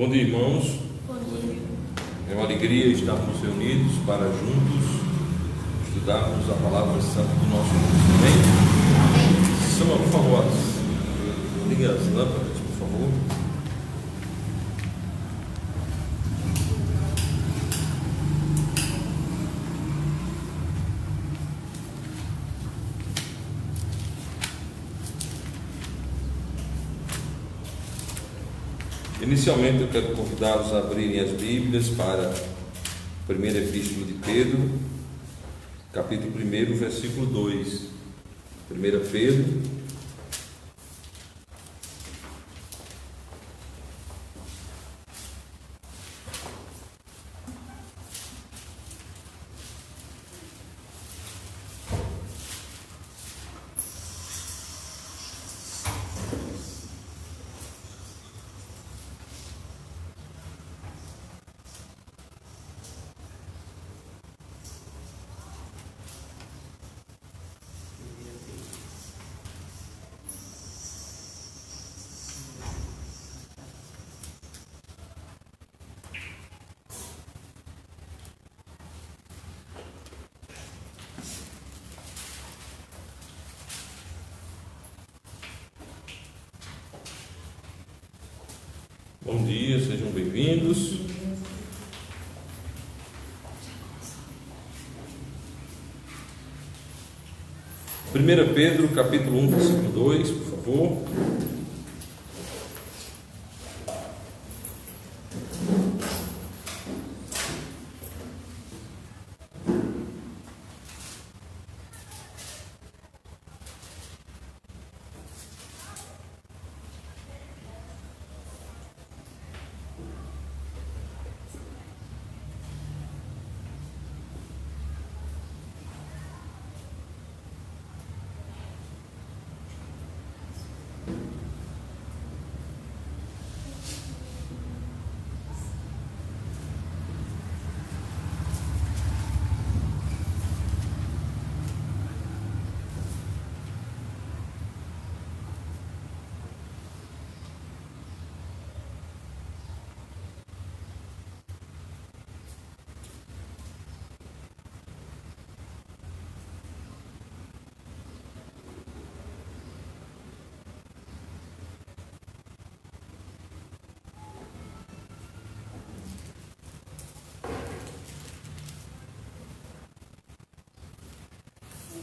Bom dia, irmãos. Bom dia. É uma alegria estarmos reunidos para juntos estudarmos a palavra santa do nosso Deus. Amém? Samuel, por favor, liga as lâmpadas, por favor. Inicialmente eu quero convidá-los a abrirem as Bíblias para a primeira epístola de Pedro, capítulo 1, versículo 2. 1 Pedro, bom dia, sejam bem-vindos. Primeira Pedro, capítulo 1, versículo 2, por favor.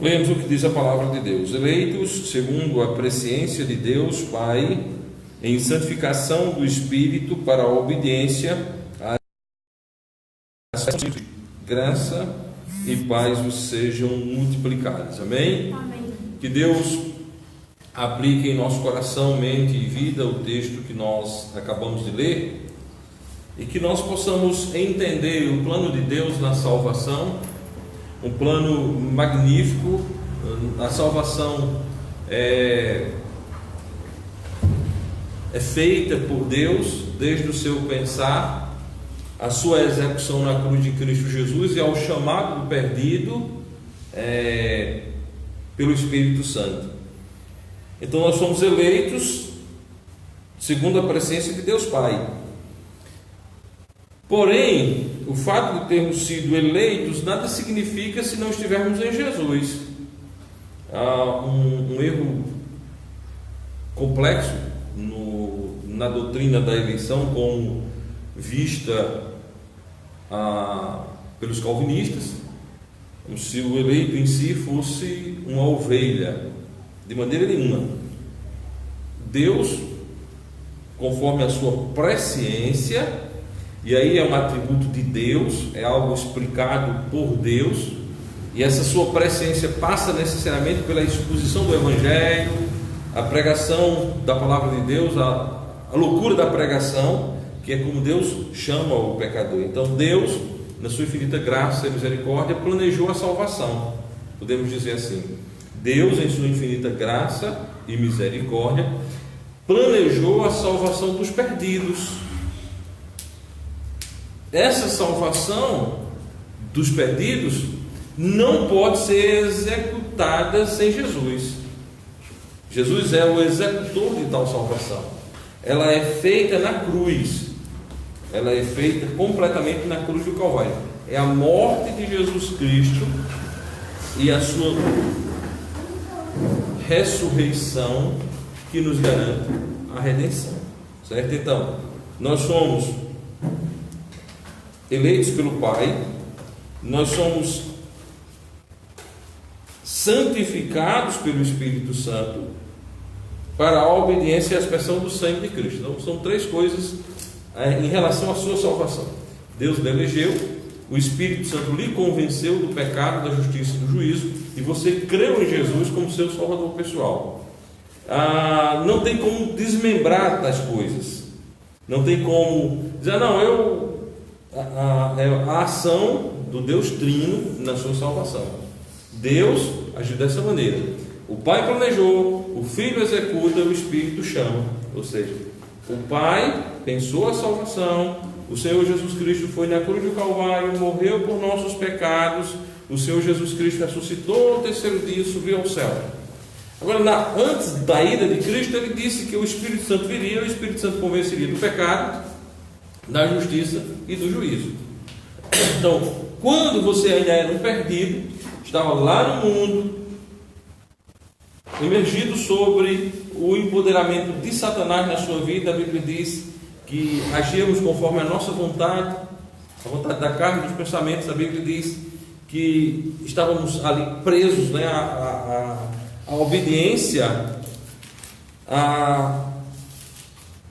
Lemos o que diz a palavra de Deus: eleitos segundo a presciência de Deus Pai, em santificação do Espírito para a obediência à graça e paz vos sejam multiplicadas. Amém? Amém. Que Deus aplique em nosso coração, mente e vida o texto que nós acabamos de ler, e que nós possamos entender o plano de Deus na salvação, um plano magnífico. A salvação é feita por Deus desde o seu pensar, a sua execução na cruz de Cristo Jesus e ao chamado do perdido pelo Espírito Santo. Então nós somos eleitos segundo a presciência de Deus Pai. Porém, o fato de termos sido eleitos nada significa se não estivermos em Jesus. Há um erro complexo na doutrina da eleição, como vista pelos calvinistas, como se o eleito em si fosse uma ovelha. De maneira nenhuma. Deus, conforme a sua presciência, e aí é um atributo de Deus, é algo explicado por Deus, e essa sua presciência passa necessariamente pela exposição do Evangelho, a pregação da palavra de Deus, a loucura da pregação, que é como Deus chama o pecador. Então Deus, na sua infinita graça e misericórdia, planejou a salvação, podemos dizer assim. Deus, em sua infinita graça e misericórdia, planejou a salvação dos perdidos. Essa salvação dos perdidos não pode ser executada sem Jesus. Jesus é o executor de tal salvação. Ela é feita na cruz. Ela é feita completamente na cruz do Calvário. É a morte de Jesus Cristo e a sua ressurreição que nos garante a redenção, certo? Então, nós somos eleitos pelo Pai, nós somos santificados pelo Espírito Santo para a obediência e a expressão do sangue de Cristo. Então, são três coisas em relação à sua salvação. Deus lhe elegeu, o Espírito Santo lhe convenceu do pecado, da justiça e do juízo, e você creu em Jesus como seu salvador pessoal. Não tem como desmembrar das coisas, não tem como dizer, a ação do Deus Trino na sua salvação. Deus agiu dessa maneira. O Pai planejou, o Filho executa, o Espírito chama. Ou seja, o Pai pensou a salvação, o Senhor Jesus Cristo foi na cruz do Calvário, morreu por nossos pecados, o Senhor Jesus Cristo ressuscitou no terceiro dia e subiu ao céu. Agora, antes da ida de Cristo, ele disse que o Espírito Santo viria, o Espírito Santo convenceria do pecado, da justiça e do juízo. Então, quando você ainda era um perdido, estava lá no mundo, emergido sobre o empoderamento de Satanás na sua vida, a Bíblia diz que agíamos conforme a nossa vontade, a vontade da carne, dos pensamentos. A Bíblia diz que estávamos ali presos, à obediência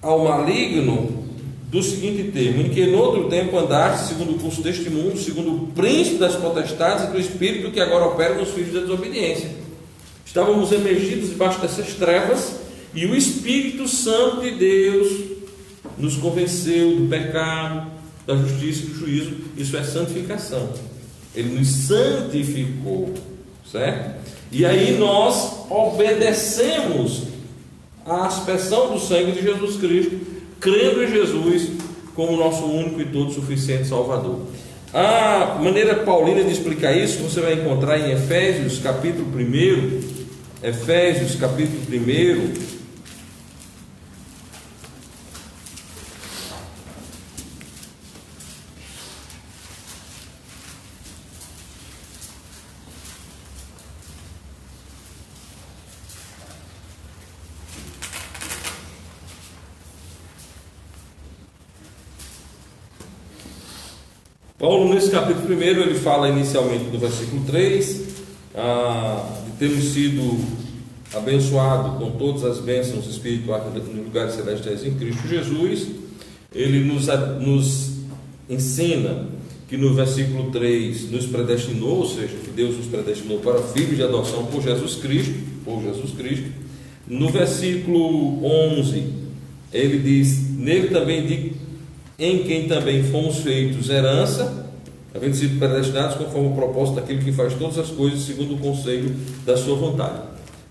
ao maligno, do seguinte termo: em que no outro tempo andaste segundo o curso deste mundo, segundo o príncipe das potestades e do espírito que agora opera nos filhos da desobediência. Estávamos emergidos debaixo dessas trevas, e o Espírito Santo de Deus nos convenceu do pecado, da justiça e do juízo. Isso é santificação. Ele nos santificou, certo? E aí nós obedecemos à aspersão do sangue de Jesus Cristo, crendo em Jesus como nosso único e todo suficiente Salvador. A maneira paulina de explicar isso você vai encontrar em Efésios capítulo 1. Efésios capítulo 1. Paulo, nesse capítulo 1, ele fala inicialmente do versículo 3, de termos sido abençoados com todas as bênçãos espirituais nos lugares celestiais em Cristo Jesus, ele nos ensina que no versículo 3 nos predestinou, ou seja, que Deus nos predestinou para filhos de adoção por Jesus Cristo. No versículo 11, ele diz: nele também, em quem também fomos feitos herança, havendo sido predestinados conforme o propósito daquele que faz todas as coisas segundo o conselho da sua vontade,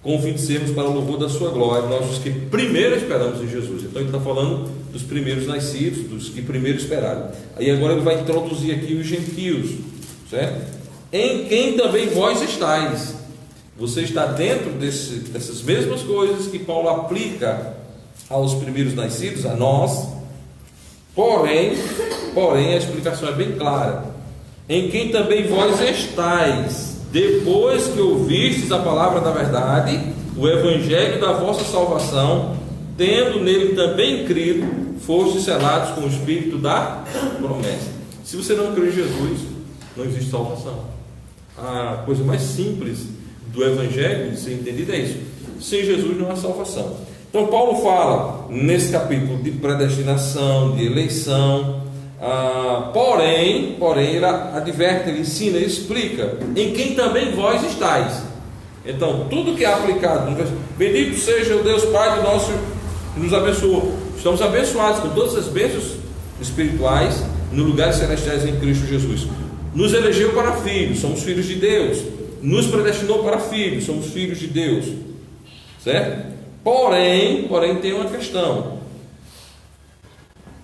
com o fim de sermos para o louvor da sua glória, nós os que primeiro esperamos em Jesus. Então ele está falando dos primeiros nascidos, dos que primeiro esperaram. Aí agora ele vai introduzir aqui os gentios, certo? Em quem também vós estáis. Você está dentro dessas mesmas coisas que Paulo aplica aos primeiros nascidos, a nós. Porém, a explicação é bem clara. Em quem também vós estáis, depois que ouvistes a palavra da verdade, o evangelho da vossa salvação, tendo nele também crido, fostes selados com o Espírito da promessa. Se você não crê em Jesus, não existe salvação. A coisa mais simples do evangelho de ser entendida é isso: sem Jesus não há salvação. Então Paulo fala nesse capítulo de predestinação, de eleição, porém ele adverte, ele ensina, ele explica em quem também vós estáis. Então tudo que é aplicado, bendito seja o Deus Pai do nosso que nos abençoou. Estamos abençoados com todas as bênçãos espirituais nos lugares celestiais em Cristo Jesus. Nos elegeu para filhos, somos filhos de Deus. Nos predestinou para filhos, somos filhos de Deus, certo? Porém tem uma questão: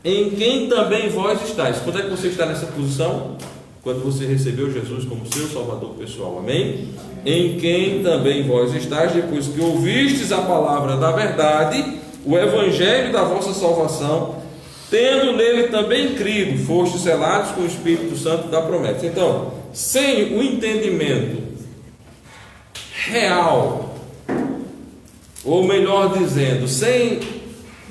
em quem também vós estáis. Quando é que você está nessa posição? Quando você recebeu Jesus como seu Salvador pessoal, amém? Em quem também vós estáis, depois que ouvistes a palavra da verdade, o evangelho da vossa salvação, tendo nele também crido, fostes selados com o Espírito Santo da promessa. Então, sem o entendimento real, ou melhor dizendo, sem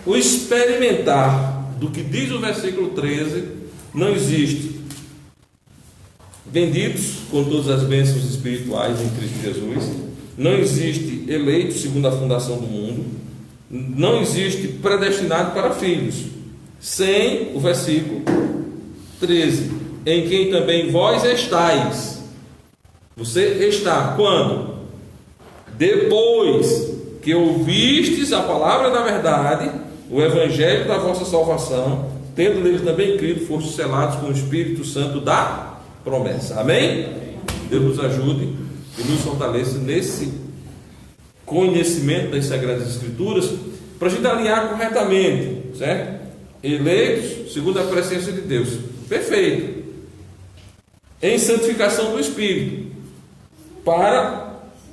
o experimentar do que diz o versículo 13, não existe benditos com todas as bênçãos espirituais em Cristo Jesus, não existe eleito segundo a fundação do mundo, não existe predestinado para filhos, sem o versículo 13, em quem também vós estáis. Você está quando? Depois que ouvistes a palavra da verdade, o evangelho da vossa salvação, tendo nele também crido, fostes selados com o Espírito Santo da promessa. Amém? Deus nos ajude e nos fortaleça nesse conhecimento das Sagradas Escrituras, para a gente alinhar corretamente, certo? Eleitos segundo a presciência de Deus, perfeito, em santificação do Espírito, para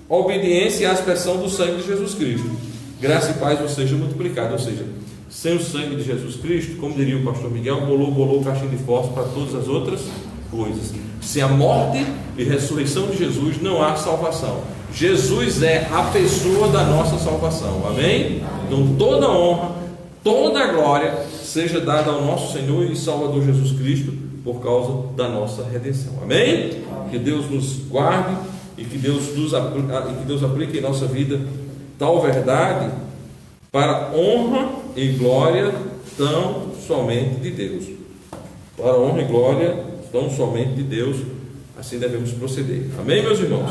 obediência e a aspersão do sangue de Jesus Cristo. Graça e paz vos seja multiplicado. Ou seja, sem o sangue de Jesus Cristo, como diria o pastor Miguel, bolou o caixinho de fósforo para todas as outras coisas. Sem a morte e ressurreição de Jesus não há salvação. Jesus é a pessoa da nossa salvação, amém? Então toda honra, toda glória seja dada ao nosso Senhor e Salvador Jesus Cristo, por causa da nossa redenção, amém? Que Deus nos guarde e que Deus aplique em nossa vida tal verdade para honra e glória tão somente de Deus. Para honra e glória tão somente de Deus, assim devemos proceder. Amém, meus irmãos?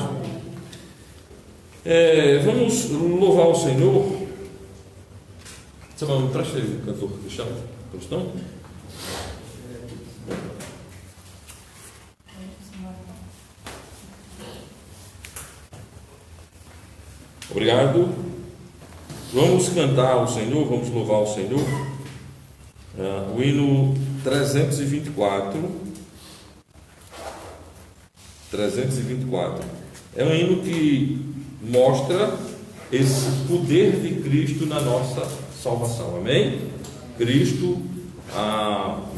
Vamos louvar o Senhor. Samuel, traz o cantor cristão. Obrigado. Vamos cantar ao Senhor, vamos louvar o Senhor. O hino 324. 324 é um hino que mostra esse poder de Cristo na nossa salvação, amém? Cristo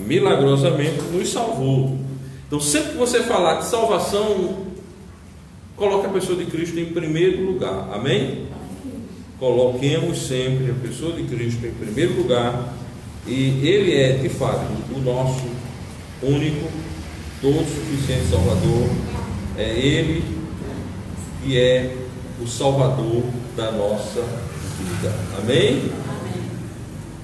milagrosamente nos salvou. Então sempre que você falar de salvação, coloque a pessoa de Cristo em primeiro lugar, amém? Coloquemos sempre a pessoa de Cristo em primeiro lugar, e Ele é de fato o nosso único, todo suficiente Salvador. É Ele e é o Salvador da nossa vida. Amém?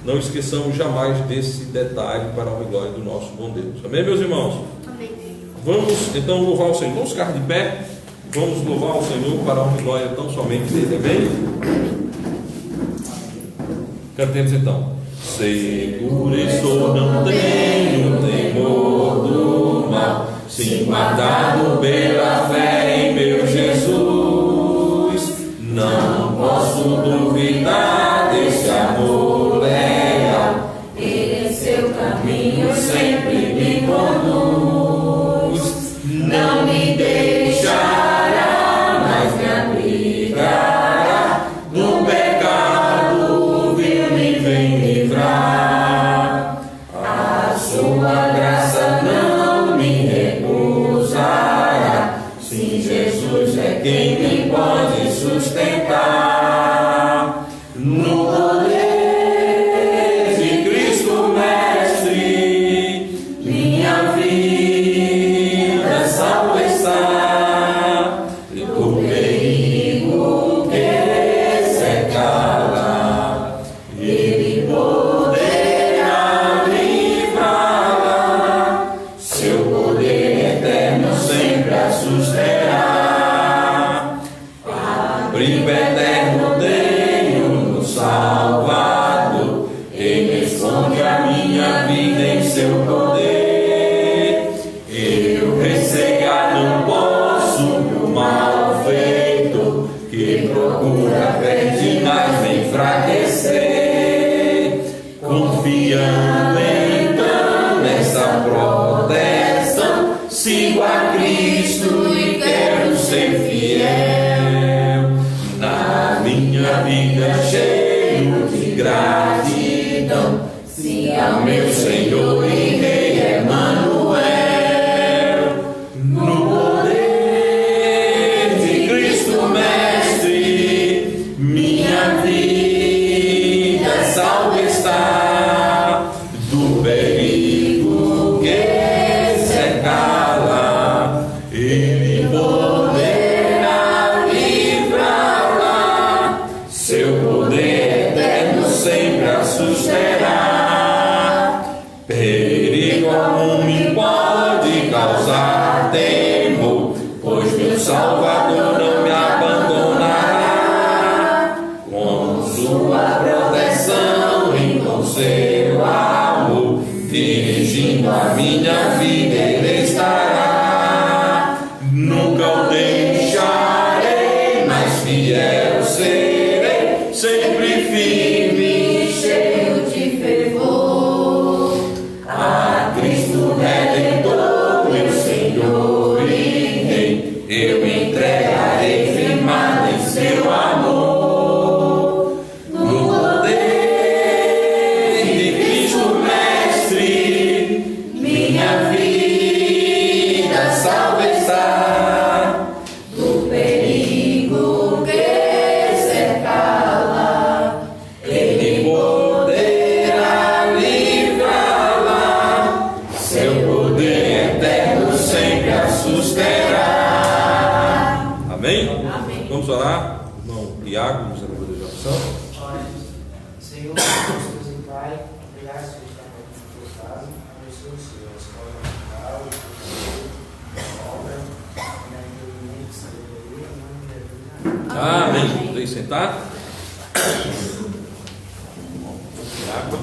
Não esqueçamos jamais desse detalhe para a honra e glória do nosso bom Deus. Amém, meus irmãos? Amém. Vamos então louvar o Senhor. Vamos ficar de pé. Vamos louvar o Senhor para a honra e glória tão somente dele. Amém? Cantemos então. Seguro estou, não tenho temor do mal, sim guardado pela fé em meu Jesus. Não posso duvidar desse amor leal, Ele em seu caminho sempre me conduz. Não me deixará, mas me abrigará do pecado, vil-me vem livrar. A sua graça não me recusará, sim, Jesus é quem me pode sustentar. No poder de Cristo Mestre, minha vida salva está, e do perigo que cercá-la, Ele poderá livrá-la. Seu poder eterno sempre a susterá. Abrigo eterno tenho no Salvador, Ele esconde a minha vida em seu poder. Eu recear não posso o mal feito, que procura perde, mas vem enfraquecer. Confiando então nessa proteção, sigo a Cristo e quero ser fiel. Na minha vida cheio de gratidão, sim, ao meu Senhor e Rei Emanuel. No poder de Cristo Mestre, minha vida salva está, do perigo que cercá-la, Ele poderá livrá-la. Seu poder eterno sempre a susterá. Perigo algum me pode causar temor, pois meu Salvador não me abandonará. Com sua proteção e com seu amor, dirigindo a minha vida Ele estará. Nunca o deixarei, mas fiel serei, sempre firme, cheio de fervor. A Cristo Redentor, meu Senhor e Rei, eu entregarei firmado em seu amor. No poder de Cristo Mestre, minha vida salva está, do perigo que cercá-la, Ele poderá livrá-la. Seu poder eterno sempre a susterá. Amém? Amém. Vamos orar? Irmão Iago, nos ajuda de oração. Senhor, Deus e Pai, obrigado por estar aqui na tua casa. Abençoe o Senhor, a escola musical, a obra, o entendimento que sabedoria, em nome de Jesus. Amém. Podem sentar. Água.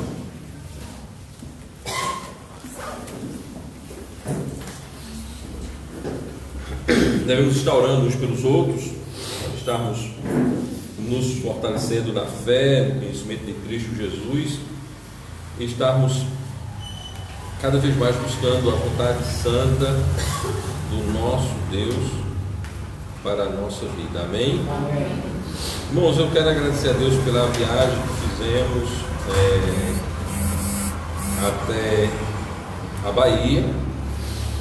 Devemos estar orando uns pelos outros, estarmos nos fortalecendo na fé, no conhecimento de Cristo Jesus, e estarmos cada vez mais buscando a vontade santa do nosso Deus para a nossa vida. Amém? Amém. Irmãos, eu quero agradecer a Deus pela viagem que fizemos até a Bahia.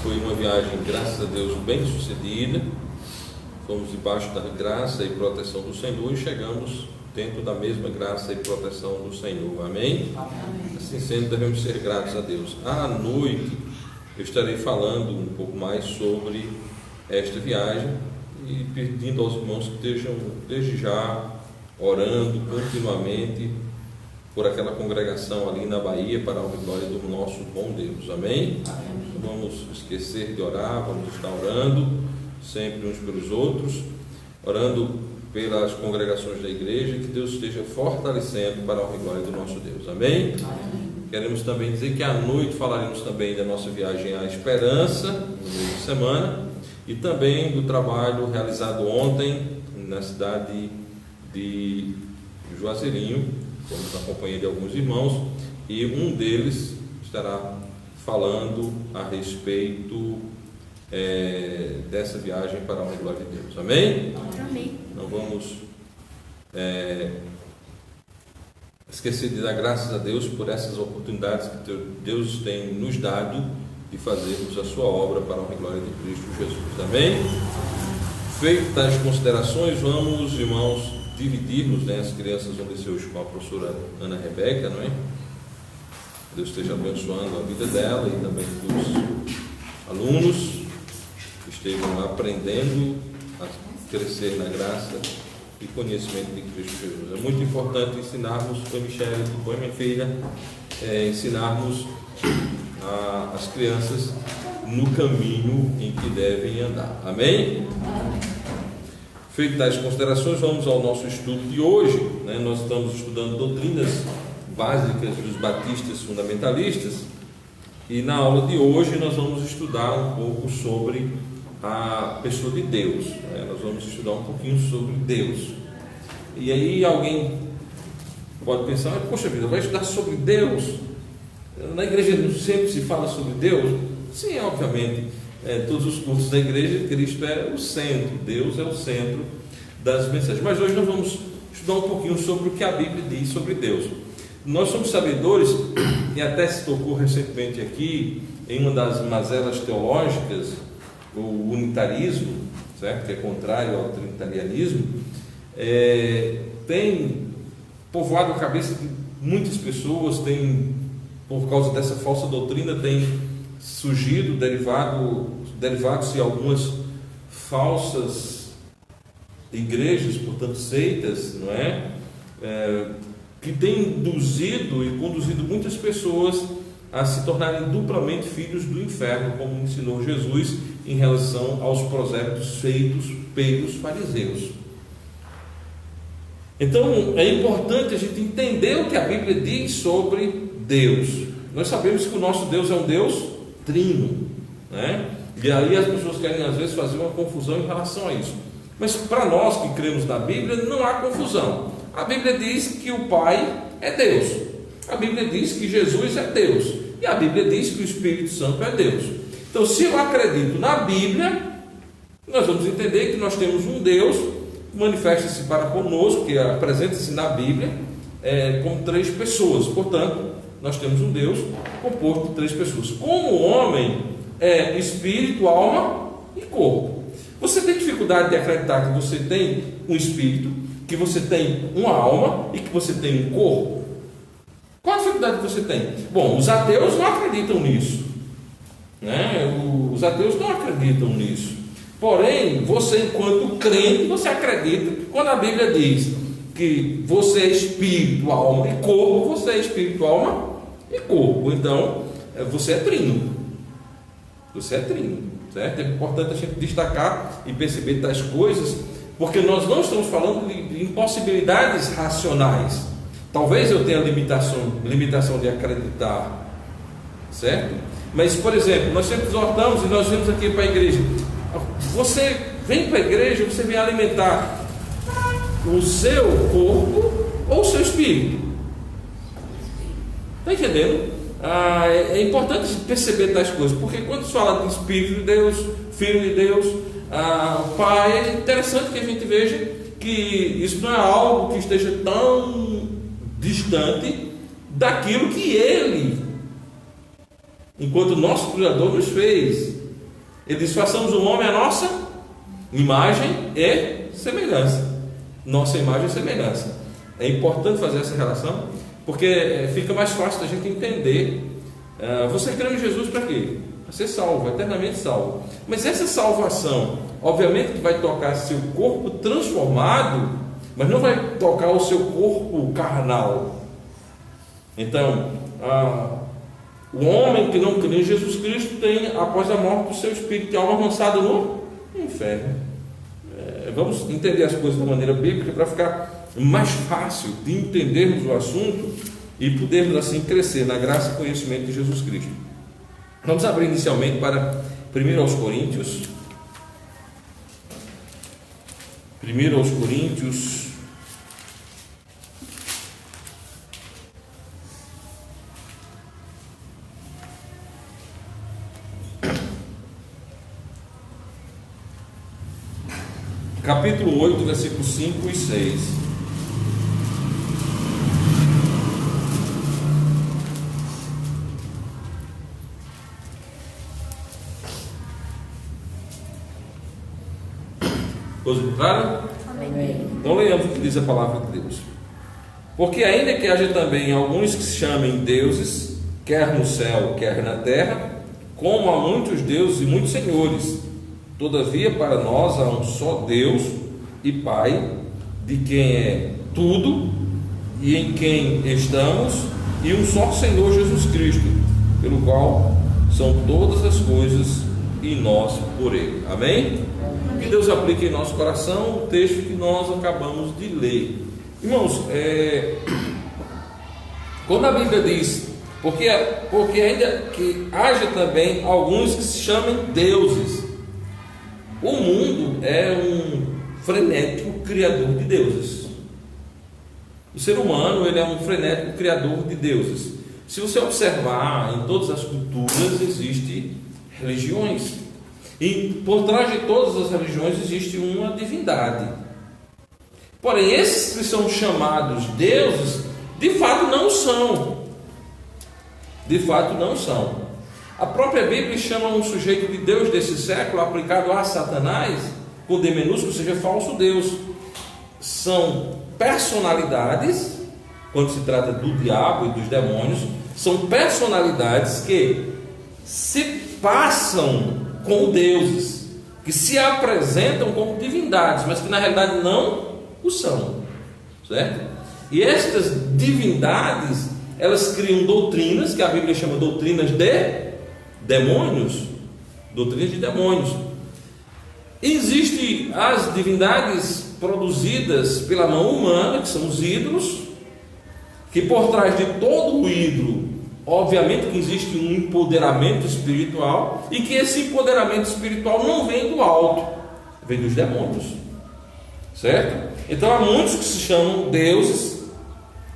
Foi uma viagem, graças a Deus, bem sucedida. Fomos debaixo da graça e proteção do Senhor e chegamos dentro da mesma graça e proteção do Senhor. Amém? Amém. Assim sendo, devemos ser gratos a Deus. À noite eu estarei falando um pouco mais sobre esta viagem e pedindo aos irmãos que estejam desde já orando continuamente por aquela congregação ali na Bahia, para a glória do nosso bom Deus. Amém? Não vamos esquecer de orar, vamos estar orando sempre uns pelos outros, orando pelas congregações da igreja, que Deus esteja fortalecendo para a glória do nosso Deus. Amém? Queremos também dizer que à noite falaremos também da nossa viagem à Esperança, no meio de semana, e também do trabalho realizado ontem na cidade de Juazeirinho. Estamos na companhia de alguns irmãos e um deles estará falando a respeito dessa viagem para a glória de Deus. Amém? Amém. Não vamos esquecer de dar graças a Deus por essas oportunidades que Deus tem nos dado de fazermos a sua obra para a glória de Cristo Jesus. Amém? Feitas as considerações, vamos, irmãos, dividirmos, né? As crianças vão descer hoje com a professora Ana Rebeca, não é? Deus esteja abençoando a vida dela e também dos alunos que estejam aprendendo a crescer na graça e conhecimento de Cristo Jesus. É muito importante ensinarmos, foi Michele, foi minha filha, ensinarmos as crianças no caminho em que devem andar. Amém? Feitas tais considerações, vamos ao nosso estudo de hoje, né? Nós estamos estudando doutrinas básicas dos batistas fundamentalistas e na aula de hoje nós vamos estudar um pouco sobre a pessoa de Deus, né? Nós vamos estudar um pouquinho sobre Deus. E aí alguém pode pensar, poxa vida, vai estudar sobre Deus? Na igreja não sempre se fala sobre Deus? Sim, obviamente. Todos os cursos da igreja, Cristo é o centro, Deus é o centro das mensagens. Mas hoje nós vamos estudar um pouquinho sobre o que a Bíblia diz sobre Deus. Nós somos sabedores, e até se tocou recentemente aqui, em uma das mazelas teológicas, o unitarismo, certo? Que é contrário ao trinitarianismo, tem povoado a cabeça de muitas pessoas, por causa dessa falsa doutrina, tem surgido, derivados-se algumas falsas igrejas, portanto seitas, não é? Que têm induzido e conduzido muitas pessoas a se tornarem duplamente filhos do inferno, como ensinou Jesus em relação aos prosélitos feitos pelos fariseus. Então é importante a gente entender o que a Bíblia diz sobre Deus. Nós sabemos que o nosso Deus é um Deus trino, né? E aí as pessoas querem às vezes fazer uma confusão em relação a isso, mas para nós que cremos na Bíblia não há confusão. A Bíblia diz que o Pai é Deus, a Bíblia diz que Jesus é Deus, e a Bíblia diz que o Espírito Santo é Deus. Então, se eu acredito na Bíblia, nós vamos entender que nós temos um Deus que manifesta-se para conosco, que apresenta-se na Bíblia como três pessoas. Portanto, nós temos um Deus composto de três pessoas. Como o homem é espírito, alma e corpo. Você tem dificuldade de acreditar que você tem um espírito, que você tem uma alma e que você tem um corpo? Qual a dificuldade que você tem? Bom, os ateus não acreditam nisso, né? Os ateus não acreditam nisso. Porém, você, enquanto crente, você acredita que quando a Bíblia diz que você é espírito, alma e corpo, você é espírito, alma e corpo. Então, você é trino. Você é trino, certo? É importante a gente destacar e perceber tais coisas, porque nós não estamos falando de impossibilidades racionais. Talvez eu tenha limitação de acreditar, certo? Mas, por exemplo, nós sempre exortamos e nós vemos aqui para a igreja. Você vem para a igreja, você vem alimentar o seu corpo ou o seu espírito? Está entendendo? É importante perceber tais coisas, porque quando se fala de Espírito de Deus, Filho de Deus, Pai, é interessante que a gente veja que isso não é algo que esteja tão distante daquilo que Ele, enquanto nosso Criador, nos fez. Ele diz: façamos o homem a nossa imagem e semelhança. Nossa imagem e semelhança. É importante fazer essa relação, porque fica mais fácil da gente entender. Você crê em Jesus para quê? Para ser salvo, eternamente salvo. Mas essa salvação obviamente que vai tocar seu corpo transformado, mas não vai tocar o seu corpo carnal. Então, o homem que não crê em Jesus Cristo tem, após a morte, o seu espírito e alma lançado no inferno. Vamos entender as coisas de maneira bíblica para ficar mais fácil de entendermos o assunto e podermos assim crescer na graça e conhecimento de Jesus Cristo. Vamos abrir inicialmente para 1 aos Coríntios. 1 aos Coríntios, capítulo 8, versículos 5 e 6. Todos encontraram? Amém. Então leiamos o que diz a palavra de Deus. Porque ainda que haja também alguns que se chamem deuses, quer no céu, quer na terra, como há muitos deuses e muitos senhores, todavia para nós há um só Deus e Pai, de quem é tudo e em quem estamos, e um só Senhor Jesus Cristo, pelo qual são todas as coisas e nós por Ele. Amém? Que Deus aplique em nosso coração o texto que nós acabamos de ler. Irmãos, quando a Bíblia diz, porque ainda que haja também alguns que se chamem deuses, o mundo é um frenético criador de deuses. O ser humano, ele é um frenético criador de deuses. Se você observar, em todas as culturas existem religiões. E por trás de todas as religiões existe uma divindade. Porém, esses que são chamados deuses, de fato não são. De fato não são. A própria Bíblia chama um sujeito de Deus desse século, aplicado a Satanás, com D minúsculo, ou seja, falso Deus. São personalidades, quando se trata do diabo e dos demônios, são personalidades que se passam como deuses, que se apresentam como divindades, mas que na realidade não o são, certo? E estas divindades, elas criam doutrinas, que a Bíblia chama doutrinas de demônios, doutrinas de demônios. Existem as divindades produzidas pela mão humana, que são os ídolos, que por trás de todo o ídolo, obviamente que existe um empoderamento espiritual, e que esse empoderamento espiritual não vem do alto, vem dos demônios, certo? Então há muitos que se chamam deuses,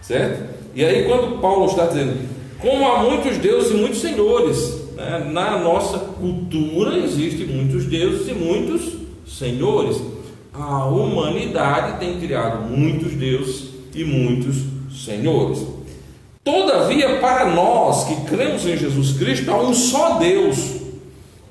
certo? E aí quando Paulo está dizendo, como há muitos deuses e muitos senhores, né? Na nossa cultura existem muitos deuses e muitos senhores. A humanidade tem criado muitos deuses e muitos senhores. Todavia, para nós que cremos em Jesus Cristo, há um só Deus,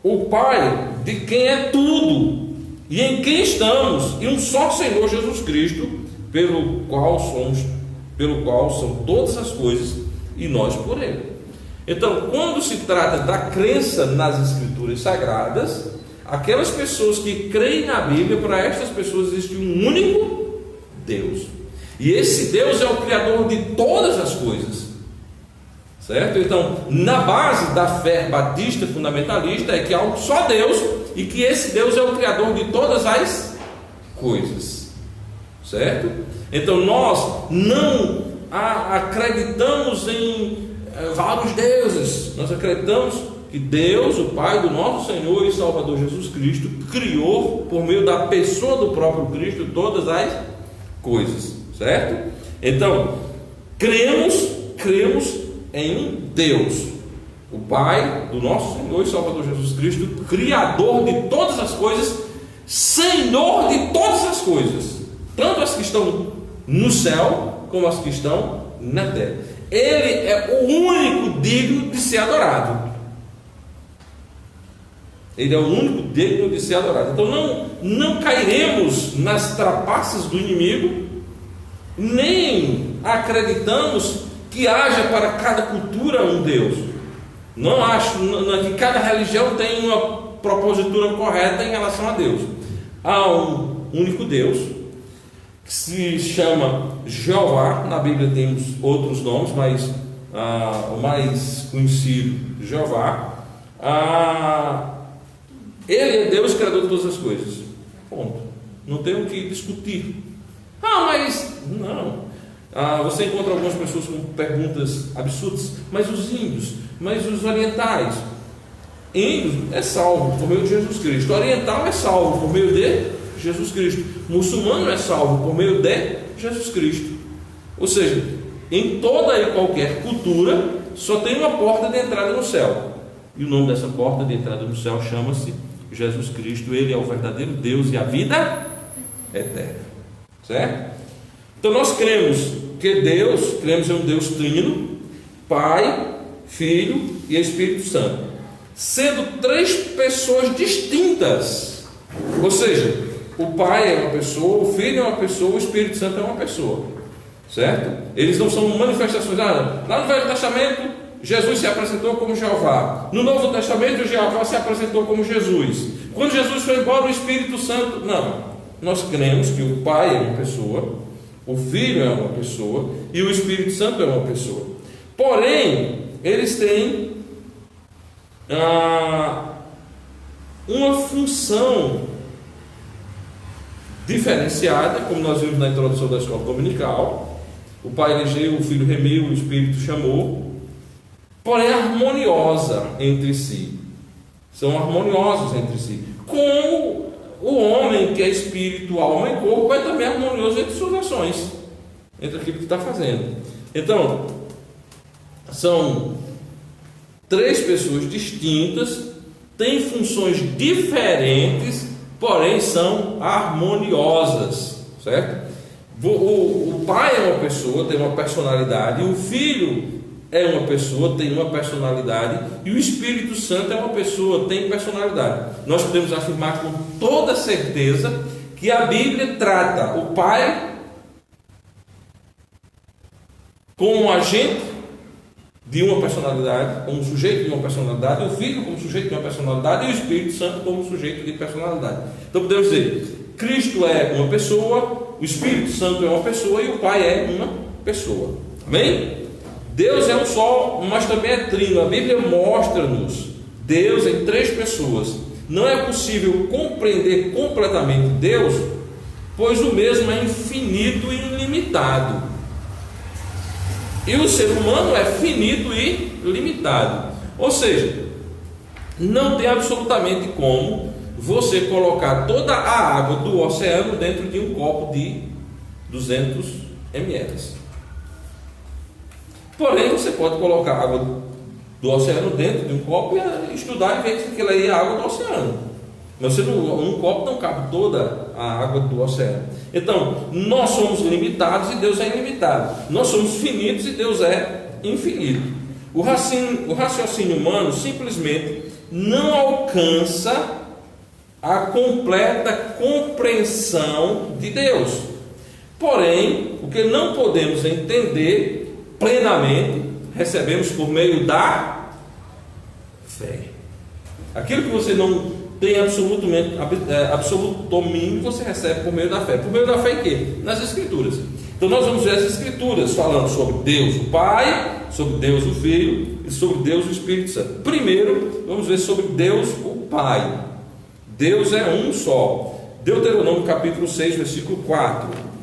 o Pai, de quem é tudo e em quem estamos, e um só Senhor Jesus Cristo, pelo qual são todas as coisas e nós por Ele. Então, quando se trata da crença nas Escrituras Sagradas, aquelas pessoas que creem na Bíblia, para estas pessoas existe um único Deus, e esse Deus é o Criador de todas as coisas, certo? Então, na base da fé batista fundamentalista é que há um só Deus e que esse Deus é o Criador de todas as coisas, certo? Então, nós não acreditamos em vários deuses, nós acreditamos que Deus, o Pai do nosso Senhor e Salvador Jesus Cristo, criou por meio da pessoa do próprio Cristo todas as coisas, certo? Então, cremos em um Deus, o Pai do nosso Senhor e Salvador Jesus Cristo, Criador de todas as coisas, Senhor de todas as coisas, tanto as que estão no céu como as que estão na terra. Ele é o único digno de ser adorado. Ele é o único digno de ser adorado. Então não cairemos nas trapaças do inimigo, nem acreditamos que haja para cada cultura um Deus. Não acho que cada religião tem uma propositura correta em relação a Deus. Há um único Deus, que se chama Jeová. Na Bíblia temos outros nomes, mas o mais conhecido, Jeová. Ele é Deus, criador de todas as coisas. Ponto. Não tem o que discutir. Mas não. Você encontra algumas pessoas com perguntas absurdas. Mas os índios, mas os orientais. Índio é salvo por meio de Jesus Cristo. Oriental é salvo por meio de Jesus Cristo. Muçulmano é salvo por meio de Jesus Cristo. Ou seja, em toda e qualquer cultura só tem uma porta de entrada no céu. E o nome dessa porta de entrada no céu chama-se Jesus Cristo. Ele é o verdadeiro Deus e a vida eterna. Certo? Então nós cremos em um Deus trino, Pai, Filho e Espírito Santo, sendo três pessoas distintas. Ou seja, o Pai é uma pessoa, o Filho é uma pessoa, o Espírito Santo é uma pessoa. Certo? Eles não são manifestações. Lá no Velho Testamento, Jesus se apresentou como Jeová. No Novo Testamento, o Jeová se apresentou como Jesus. Quando Jesus foi embora, o Espírito Santo... Não. Nós cremos que o Pai é uma pessoa, o Filho é uma pessoa e o Espírito Santo é uma pessoa. Porém, eles têm uma função diferenciada, como nós vimos na introdução da escola dominical. O Pai elegeu, o Filho remiu, o Espírito chamou, porém harmoniosa entre si. São harmoniosos entre si. Como o homem que é espírito, alma e corpo é também harmonioso entre suas ações, entre aquilo que está fazendo. Então, são três pessoas distintas, têm funções diferentes, porém são harmoniosas, certo? O Pai é uma pessoa, tem uma personalidade, o Filho é uma pessoa, tem uma personalidade, e o Espírito Santo é uma pessoa, tem personalidade. Nós podemos afirmar com toda certeza que a Bíblia trata o Pai como um agente de uma personalidade, como sujeito de uma personalidade, o Filho como sujeito de uma personalidade e o Espírito Santo como sujeito de personalidade. Então podemos dizer, Cristo é uma pessoa, o Espírito Santo é uma pessoa e o Pai é uma pessoa. Amém? Deus é um só, mas também é trino. A Bíblia mostra-nos Deus em três pessoas. Não é possível compreender completamente Deus, pois o mesmo é infinito e ilimitado. E o ser humano é finito e limitado. Ou seja, não tem absolutamente como você colocar toda a água do oceano dentro de um copo de 200 ml. Porém, você pode colocar a água do oceano dentro de um copo e estudar e ver se aquilo aí é água do oceano. Mas um copo não cabe toda a água do oceano. Então, nós somos limitados e Deus é ilimitado. Nós somos finitos e Deus é infinito. O raciocínio humano simplesmente não alcança a completa compreensão de Deus. Porém, o que não podemos entender plenamente, recebemos por meio da fé. Aquilo que você não tem absoluto domínio, você recebe por meio da fé. Por meio da fé em quê? Nas Escrituras. Então nós vamos ver as Escrituras falando sobre Deus o Pai, sobre Deus o Filho e sobre Deus o Espírito Santo. Primeiro, vamos ver sobre Deus o Pai. Deus é um só. Deuteronômio capítulo 6, versículo 4.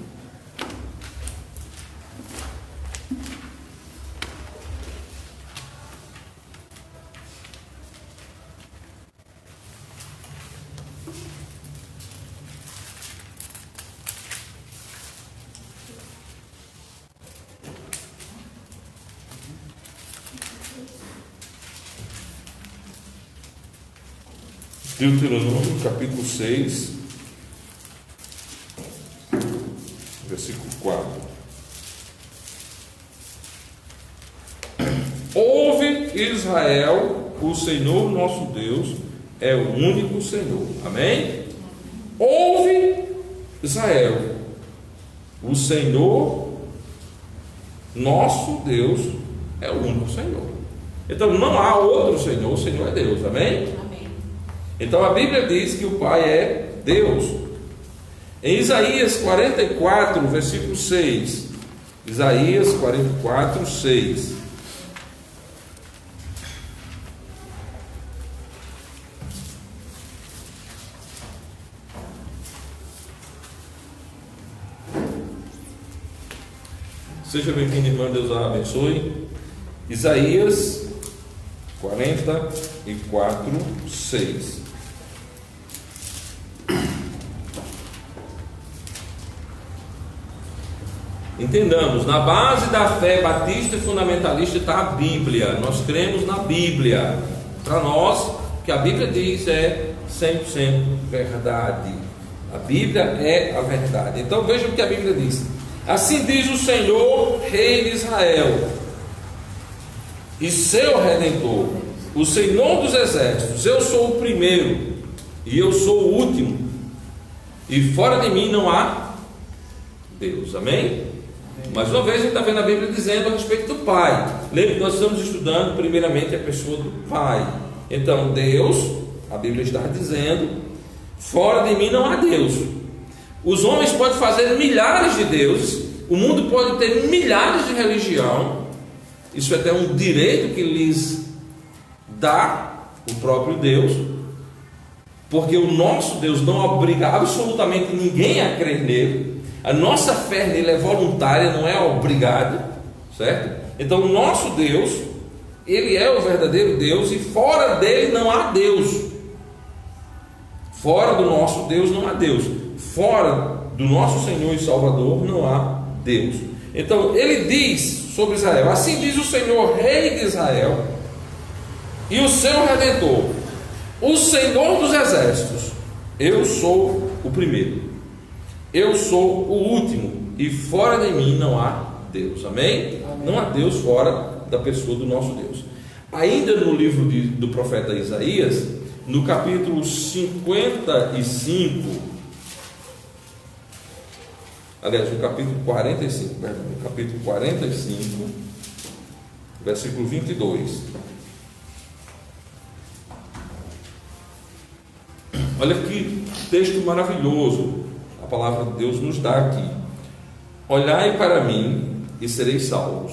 Deuteronômio capítulo 6, versículo 4. Ouve, Israel, o Senhor nosso Deus é o único Senhor. Amém? Ouve, Israel, o Senhor nosso Deus é o único Senhor. Então não há outro Senhor, o Senhor é Deus. Amém? Então a Bíblia diz que o Pai é Deus. Em Isaías 44, versículo 6. Isaías 44, 6. Seja bem-vindo, irmã, Deus a abençoe. Isaías 44, 6. Entendamos, na base da fé batista e fundamentalista está a Bíblia. Nós cremos na Bíblia. Para nós, o que a Bíblia diz é 100% verdade. A Bíblia é a verdade. Então veja o que a Bíblia diz. Assim diz o Senhor, Rei de Israel, e seu Redentor, o Senhor dos Exércitos: eu sou o primeiro e eu sou o último, e fora de mim não há Deus. Amém? Mais uma vez a gente está vendo a Bíblia dizendo a respeito do Pai. Lembra que nós estamos estudando primeiramente a pessoa do Pai. Então Deus, a Bíblia está dizendo, fora de mim não há Deus. Os homens podem fazer milhares de deuses, o mundo pode ter milhares de religião, isso é até um direito que lhes dá o próprio Deus, porque o nosso Deus não obriga absolutamente ninguém a crer nele. A nossa fé nele é voluntária, não é obrigada, certo? Então o nosso Deus, ele é o verdadeiro Deus, e fora dele não há Deus. Fora do nosso Deus não há Deus. Fora do nosso Senhor e Salvador não há Deus. Então ele diz sobre Israel: assim diz o Senhor, Rei de Israel, e o seu Redentor, o Senhor dos Exércitos: eu sou o primeiro, eu sou o último, e fora de mim não há Deus. Amém? Amém. Não há Deus fora da pessoa do nosso Deus. Ainda no livro do profeta Isaías, no capítulo 55, aliás, no capítulo 45, perdão, no capítulo 45, versículo 22. Olha que texto maravilhoso a palavra de Deus nos dá aqui. Olhai para mim e sereis salvos,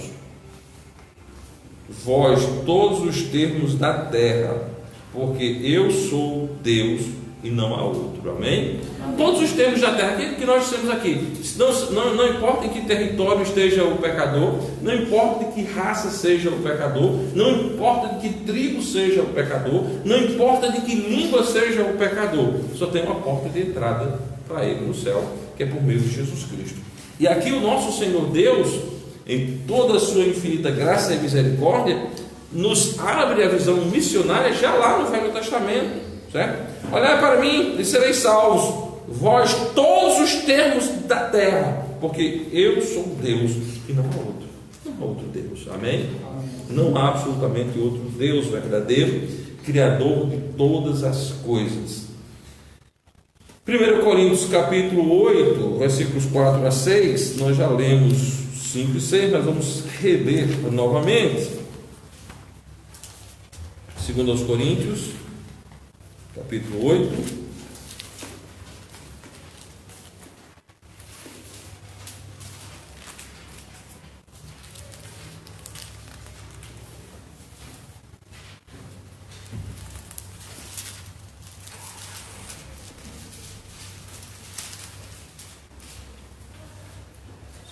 vós todos os termos da terra, porque eu sou Deus e não há outro. Amém? Amém. Todos os termos da terra que nós temos aqui, não importa em que território esteja o pecador, não importa de que raça seja o pecador, não importa de que tribo seja o pecador, não importa de que língua seja o pecador, só tem uma porta de entrada para ele no céu, que é por meio de Jesus Cristo. E aqui o nosso Senhor Deus, em toda a sua infinita graça e misericórdia, nos abre a visão missionária já lá no Velho Testamento, certo? Olhai para mim e sereis salvos, vós todos os termos da terra, porque eu sou Deus e não há outro. Não há outro Deus. Amém? Não há absolutamente outro Deus verdadeiro, Criador de todas as coisas. 1 Coríntios capítulo 8, versículos 4 a 6, nós já lemos 5 e 6, mas vamos reler novamente. 2 Coríntios capítulo 8,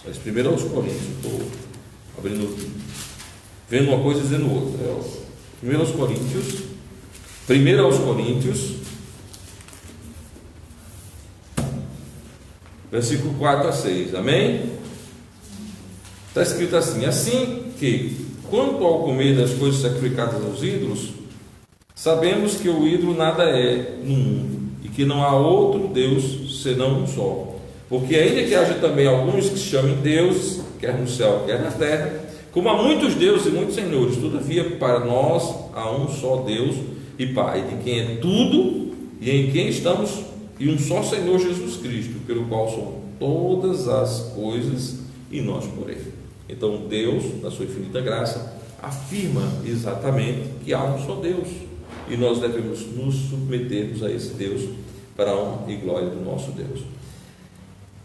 mas primeiro aos Coríntios, estou abrindo, vendo uma coisa e dizendo outra. Primeiro aos Coríntios, versículo 4 a 6, amém? Está escrito assim: assim que, quanto ao comer das coisas sacrificadas aos ídolos, sabemos que o ídolo nada é no mundo, e que não há outro Deus senão um só. Porque ainda que haja também alguns que se chamem deuses, quer no céu, quer na terra, como há muitos deuses e muitos senhores, todavia para nós há um só Deus e Pai, de quem é tudo e em quem estamos, e um só Senhor Jesus Cristo, pelo qual são todas as coisas e nós por ele. Então Deus, na sua infinita graça, afirma exatamente que há um só Deus, e nós devemos nos submetermos a esse Deus para a honra e glória do nosso Deus.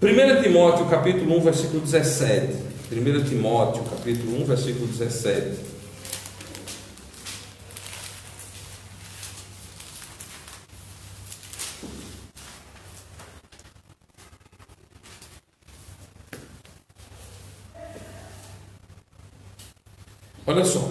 1 Timóteo capítulo 1, versículo 17. 1 Timóteo capítulo 1, versículo 17. Olha só.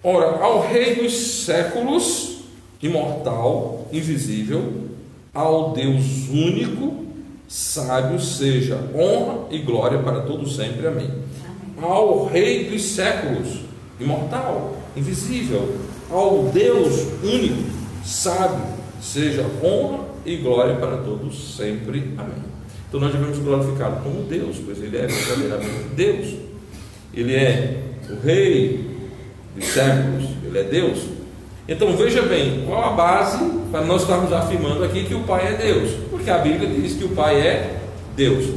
Ora, ao Rei dos séculos, imortal, invisível, ao Deus único, sábio, seja honra e glória para todos sempre. Amém. Ao Rei dos séculos, imortal, invisível, ao Deus único, sábio, seja honra e glória para todos sempre. Amém. Então nós devemos glorificá-lo como Deus, pois Ele é verdadeiramente Deus. Ele é o Rei dos séculos, Ele é Deus. Então veja bem, qual a base para nós estarmos afirmando aqui que o Pai é Deus? Porque a Bíblia diz que o Pai é Deus.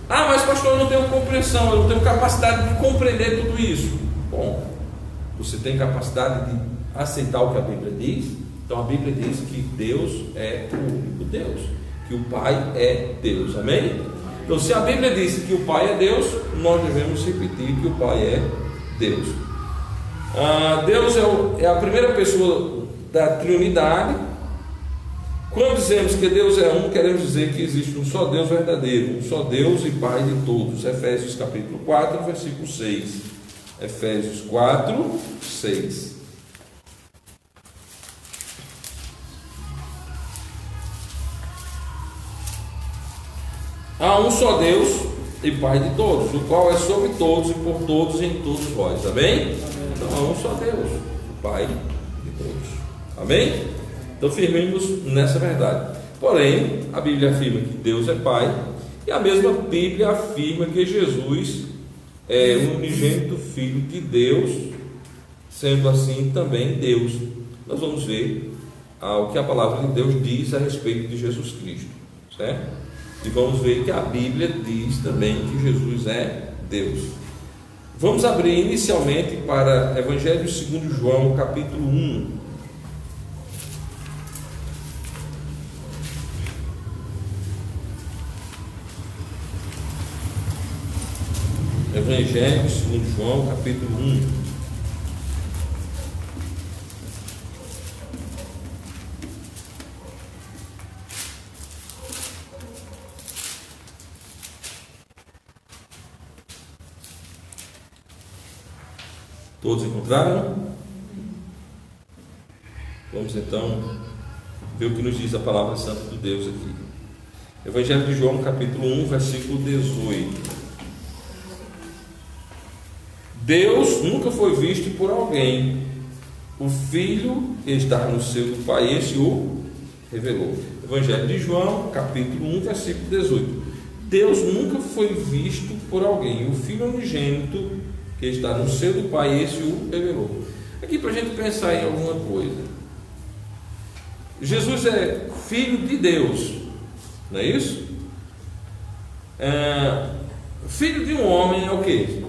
Ah, mas pastor, eu não tenho compreensão, eu não tenho capacidade de compreender tudo isso. Bom, você tem capacidade de aceitar o que a Bíblia diz? Então a Bíblia diz que Deus é o único Deus, que o Pai é Deus, amém? Então se a Bíblia diz que o Pai é Deus, nós devemos repetir que o Pai é Deus. Deus é a primeira pessoa da Trindade. Quando dizemos que Deus é um, queremos dizer que existe um só Deus verdadeiro, um só Deus e Pai de todos. Efésios capítulo 4, versículo 6. Efésios 4, 6. Há um só Deus e Pai de todos, o qual é sobre todos e por todos e em todos vós. Amém? Então há um só Deus, o Pai de todos. Amém? Então firmemos nessa verdade. Porém, a Bíblia afirma que Deus é Pai, e a mesma Bíblia afirma que Jesus é o unigênito Filho de Deus, sendo assim também Deus. Nós vamos ver o que a palavra de Deus diz a respeito de Jesus Cristo, certo? E vamos ver que a Bíblia diz também que Jesus é Deus. Vamos abrir inicialmente para Evangelho segundo João, capítulo 1. Evangelho segundo João, capítulo 1. Todos encontraram? Vamos então ver o que nos diz a palavra santa de Deus aqui. Evangelho de João, capítulo 1, versículo 18. Deus nunca foi visto por alguém. O Filho que está no seio do Pai, esse o revelou. Evangelho de João, capítulo 1, versículo 18. Deus nunca foi visto por alguém. O Filho unigênito que está no seio do Pai, esse o revelou. Aqui para a gente pensar em alguma coisa. Jesus é Filho de Deus, não é isso? Filho de um homem é o quê?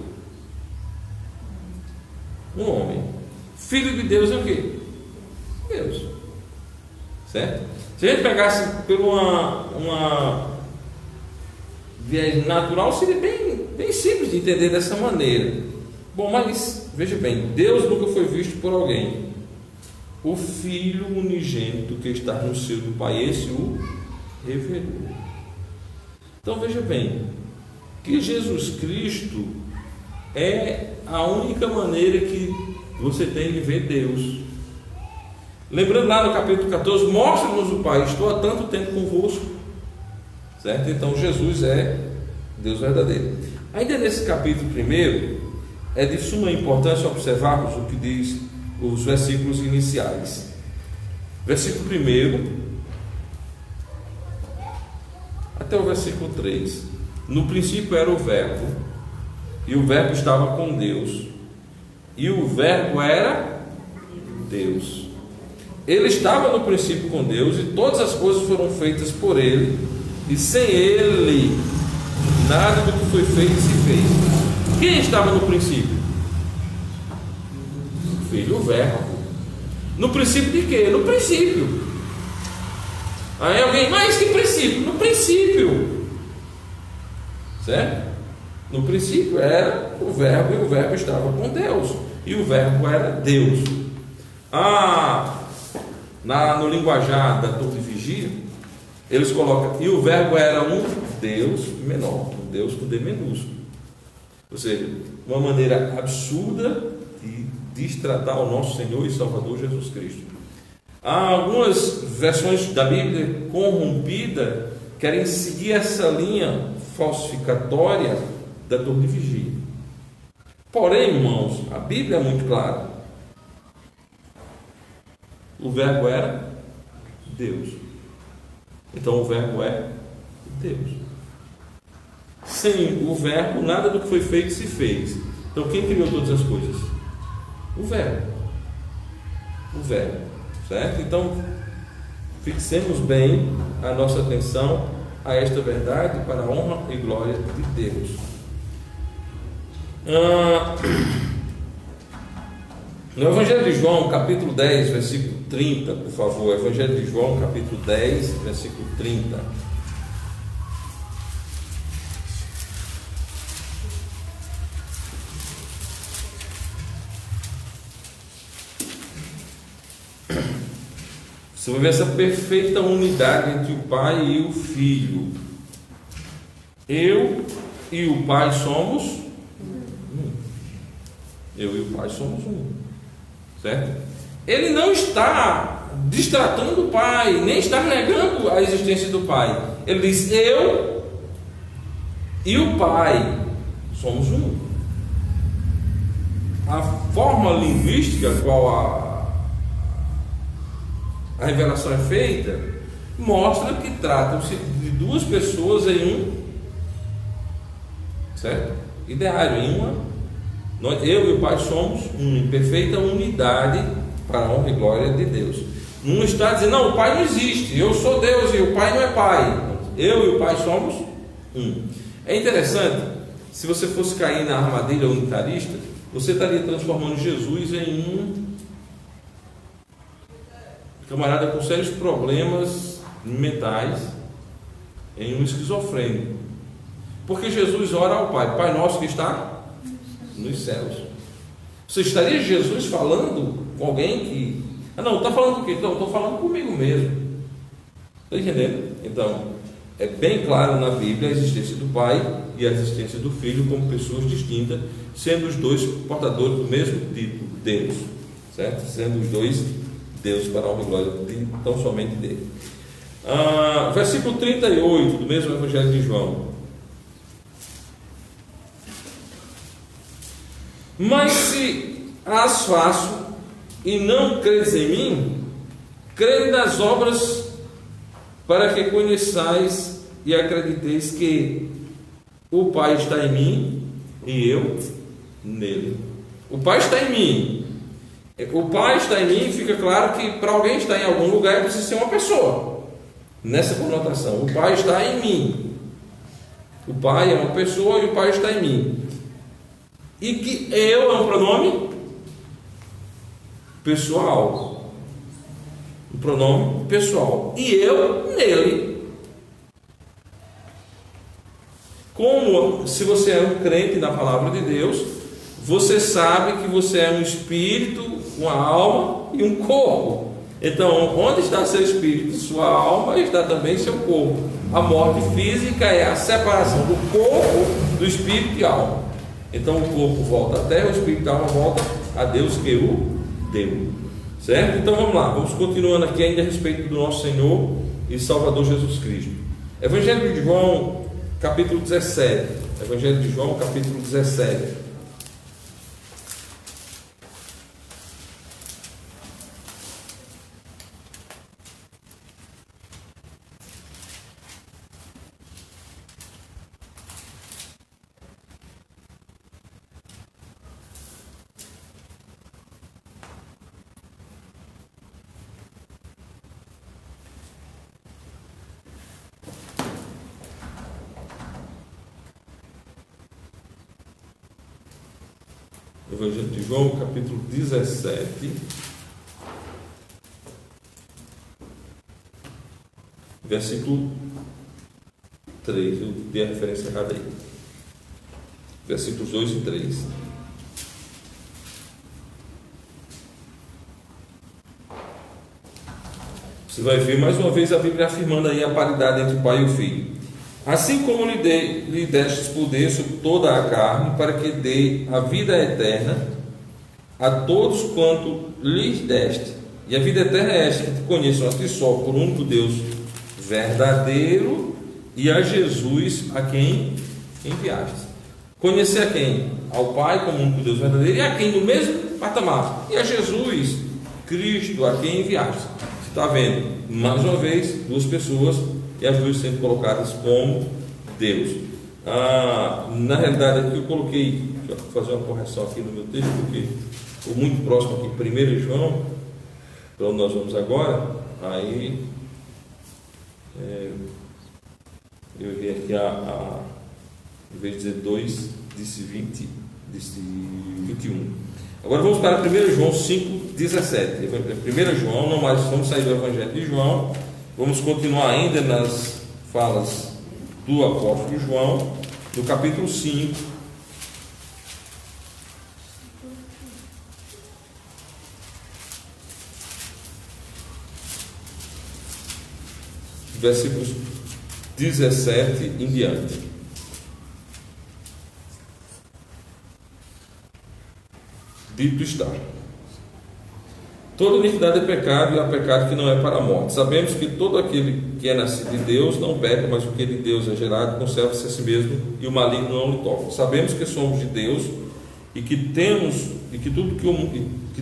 Um homem. Filho de Deus é o quê? Deus. Certo? Se a gente pegasse por uma viés natural, seria bem simples de entender dessa maneira. Bom, mas veja bem, Deus nunca foi visto por alguém. O Filho unigênito que está no seio do Pai, esse o revelou. Então veja bem, que Jesus Cristo é a única maneira que você tem de ver Deus. Lembrando lá no capítulo 14, mostra-nos o Pai, estou há tanto tempo convosco. Certo? Então Jesus é Deus verdadeiro. Ainda nesse capítulo 1, é de suma importância observarmos o que diz os versículos iniciais. Versículo 1 até o versículo 3. No princípio era o Verbo, e o Verbo estava com Deus, e o Verbo era Deus. Ele estava no princípio com Deus, e todas as coisas foram feitas por Ele, e sem Ele nada do que foi feito se fez. Quem estava no princípio? O Filho, o Verbo. No princípio de quê? No princípio. Aí alguém, mas que princípio? No princípio. certo? No princípio era o Verbo, e o Verbo estava com Deus, e o Verbo era Deus. No linguajar da Torre de Vigia, eles colocam, e o Verbo era um Deus menor, um Deus com D minúsculo. Ou seja, uma maneira absurda de destratar o nosso Senhor e Salvador Jesus Cristo. Há algumas versões da Bíblia corrompida querem seguir essa linha falsificatória da Torre de Vigia. Porém, irmãos, a Bíblia é muito clara. O Verbo era Deus. Então o Verbo é Deus. Sem o Verbo, nada do que foi feito se fez. Então quem criou todas as coisas? O Verbo. O Verbo. Certo? Então fixemos bem a nossa atenção a esta verdade para a honra e glória de Deus. No Evangelho de João, capítulo 10, versículo 30, por favor. Evangelho de João, capítulo 10, versículo 30. Você vai ver essa perfeita unidade entre o Pai e o Filho. Eu e o Pai somos um. Eu e o Pai somos um. Certo? Ele não está destratando o Pai, nem está negando a existência do Pai. Ele diz: eu e o Pai somos um. A forma linguística qual a revelação é feita mostra que tratam-se de duas pessoas em um, certo? Ideário, em uma. Eu e o Pai somos um, em perfeita unidade para a honra e glória de Deus. Não está dizendo, não, o Pai não existe, eu sou Deus e o Pai não é Pai. Eu e o Pai somos um. É interessante, se você fosse cair na armadilha unitarista, você estaria transformando Jesus em um camarada com sérios problemas mentais, em um esquizofrênico. Porque Jesus ora ao Pai: Pai nosso que está nos céus. Você estaria Jesus falando com alguém que... não, está falando com quem? Não, estou falando comigo mesmo. Está entendendo? Então, é bem claro na Bíblia a existência do Pai e a existência do Filho como pessoas distintas, sendo os dois portadores do mesmo título, Deus, certo? Sendo os dois Deus para a honra e glória de tão somente dele. Versículo 38 do mesmo Evangelho de João. Mas se as faço e não credes em mim, crede nas obras, para que conheçais e acrediteis que o Pai está em mim e eu nele. O Pai está em mim. O Pai está em mim, fica claro que para alguém estar em algum lugar precisa ser uma pessoa. Nessa conotação, o Pai está em mim. O Pai é uma pessoa e o Pai está em mim. E que eu é um pronome pessoal. Um pronome pessoal. E eu nele. Como se você é um crente na palavra de Deus, você sabe que você é um espírito, uma alma e um corpo. Então, onde está seu espírito, sua alma, está também seu corpo. A morte física é a separação do corpo do espírito e alma. Então o corpo volta à terra, o espírito e a alma volta a Deus que o deu. Certo? Então vamos lá, vamos continuando aqui ainda a respeito do nosso Senhor e Salvador Jesus Cristo. Evangelho de João, capítulo 17. Evangelho de João, capítulo 17. Evangelho de João, capítulo 17, versículo 3. Eu dei a referência errada aí. versículos 2 e 3. Você vai ver mais uma vez a Bíblia afirmando aí a paridade entre o Pai e o Filho. Assim como lhe destes poder sobre toda a carne, para que dê a vida eterna a todos quanto lhes deste. E a vida eterna é esta, que te conheçam a ti só, por único Deus verdadeiro, e a Jesus a quem enviaste. Conhecer a quem? Ao Pai como único Deus verdadeiro, e a quem no mesmo patamar? E a Jesus Cristo a quem enviaste. Você está vendo, mais uma vez, duas pessoas, e as duas sendo colocadas como Deus. Na realidade aqui eu coloquei, deixa eu fazer uma correção aqui no meu texto, porque estou muito próximo aqui, 1 João, para onde nós vamos agora. Aí eu vi aqui em vez de dizer 2, disse 20, disse 21. Agora vamos para 1 João 5,17. 1 João, não mais vamos sair do Evangelho de João, vamos continuar ainda nas falas do apóstolo João, no capítulo 5, versículos 17 em diante. Dito está: toda iniquidade é pecado, e há pecado que não é para a morte. Sabemos que todo aquele que é nascido de Deus não peca, mas o que de Deus é gerado conserva-se a si mesmo, e o maligno não lhe toca. Sabemos que somos de Deus e que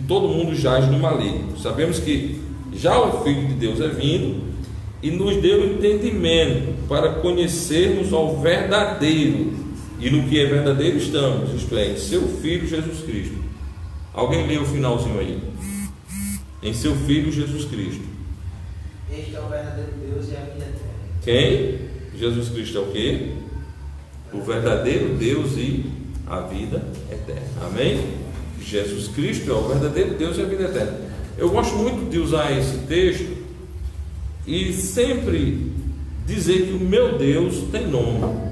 todo mundo jaz no maligno. Sabemos que já o Filho de Deus é vindo e nos deu entendimento para conhecermos ao verdadeiro, e no que é verdadeiro estamos, isto é, em seu Filho Jesus Cristo. Alguém lê o finalzinho aí? Em seu Filho Jesus Cristo. Este é o verdadeiro Deus e a vida eterna. Quem? Jesus Cristo é o quê? O verdadeiro Deus e a vida eterna. Amém? Jesus Cristo é o verdadeiro Deus e a vida eterna. Eu gosto muito de usar esse texto e sempre dizer que o meu Deus tem nome.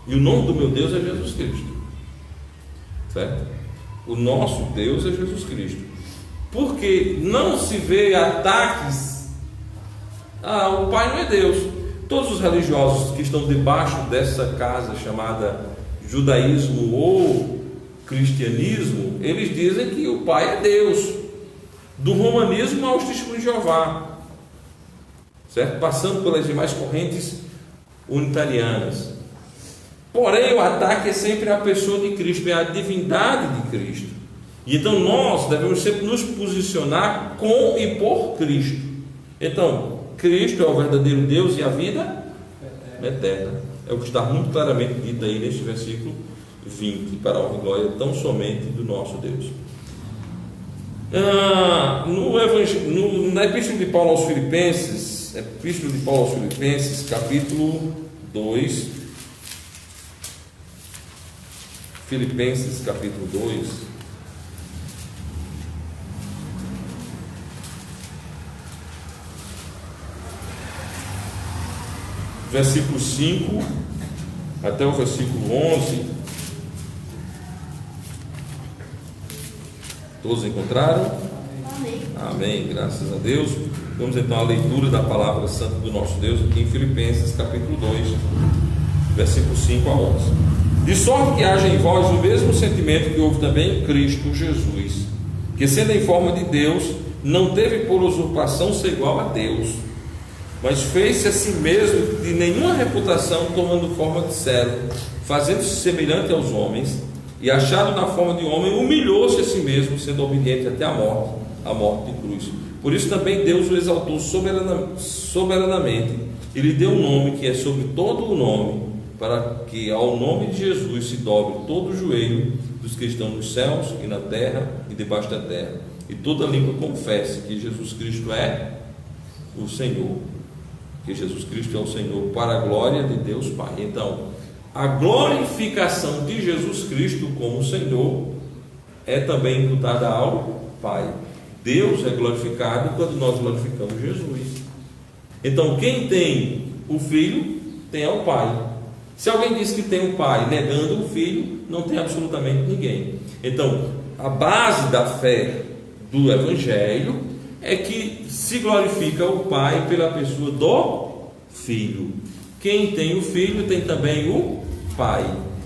E o nome do meu Deus é Jesus Cristo. Certo? O nosso Deus é Jesus Cristo. Porque não se vê ataques. O Pai não é Deus. Todos os religiosos que estão debaixo dessa casa chamada judaísmo ou cristianismo, eles dizem que o Pai é Deus. Do romanismo aos testemunhos de Jeová, certo? Passando pelas demais correntes unitarianas. Porém, o ataque é sempre a pessoa de Cristo, é a divindade de Cristo. E então nós devemos sempre nos posicionar com e por Cristo. Então, Cristo é o verdadeiro Deus e a vida eterna. É o que está muito claramente dito aí neste versículo 20, para a honra e glória tão somente do nosso Deus. Na Epístola de Paulo aos Filipenses, capítulo 2, Filipenses capítulo 2, versículo 5 até o versículo 11. Todos encontraram? Amém. Amém, graças a Deus. Vamos então à leitura da palavra santa do nosso Deus aqui em Filipenses capítulo 2, versículo 5 a 11. De sorte que haja em vós o mesmo sentimento que houve também em Cristo Jesus, que sendo em forma de Deus, não teve por usurpação ser igual a Deus, mas fez-se a si mesmo de nenhuma reputação, tomando forma de servo, fazendo-se semelhante aos homens, e achado na forma de homem, humilhou-se a si mesmo, sendo obediente até a morte de cruz. Por isso também Deus o exaltou soberanamente, e lhe deu um nome que é sobre todo o nome, para que ao nome de Jesus se dobre todo o joelho dos que estão nos céus e na terra e debaixo da terra, e toda língua confesse que Jesus Cristo é o Senhor, que Jesus Cristo é o Senhor, para a glória de Deus Pai. Então, a glorificação de Jesus Cristo como Senhor é também imputada ao Pai. Deus é glorificado quando nós glorificamos Jesus. Então, quem tem o Filho tem ao Pai. Se alguém diz que tem um pai negando o filho, não tem absolutamente ninguém. Então, a base da fé do Evangelho é que se glorifica o pai pela pessoa do filho. Quem tem o filho tem também o pai.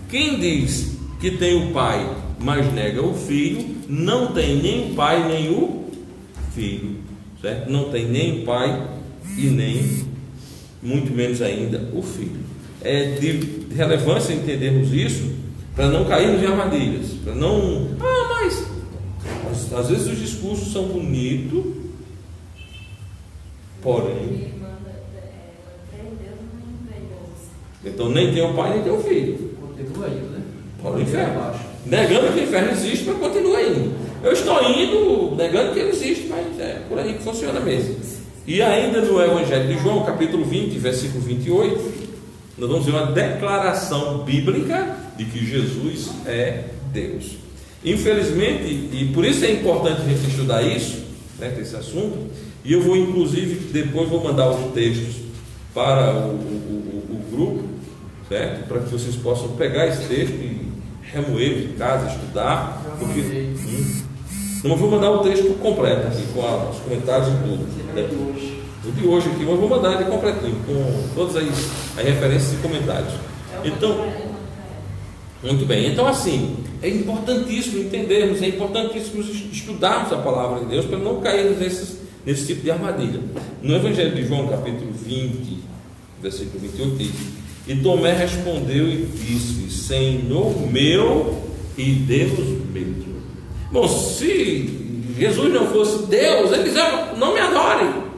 Quem diz que tem o pai, mas nega o filho, não tem nem o pai nem o filho, certo? Não tem nem o pai e nem, muito menos ainda, o filho. É de relevância entendermos isso, para não cairmos em armadilhas, para não... mas às vezes os discursos são bonitos, porém... Então nem tem o pai, nem tem o filho. Continua indo, né? Para o inferno. Negando que o inferno existe, mas continua indo. Eu estou indo negando que ele existe, mas é por aí que funciona mesmo. E ainda no Evangelho de João, capítulo 20, versículo 28, nós vamos ver uma declaração bíblica de que Jesus é Deus. Infelizmente, e por isso é importante a gente estudar isso, né, esse assunto, e eu vou inclusive, depois vou mandar os textos para o grupo, certo? Para que vocês possam pegar esse texto e remoer de casa, estudar, porque não vou mandar o texto completo aqui, com os comentários e tudo. O de hoje aqui, mas vou mandar ele completinho, com todas as referências e comentários. Então, muito bem. Então, assim, é importantíssimo entendermos, é importantíssimo estudarmos a palavra de Deus para não cairmos nesse tipo de armadilha. No Evangelho de João, capítulo 20, versículo 28, diz: e Tomé respondeu e disse: Senhor meu e Deus meu. Bom, se Jesus não fosse Deus, ele dizia: não me adore.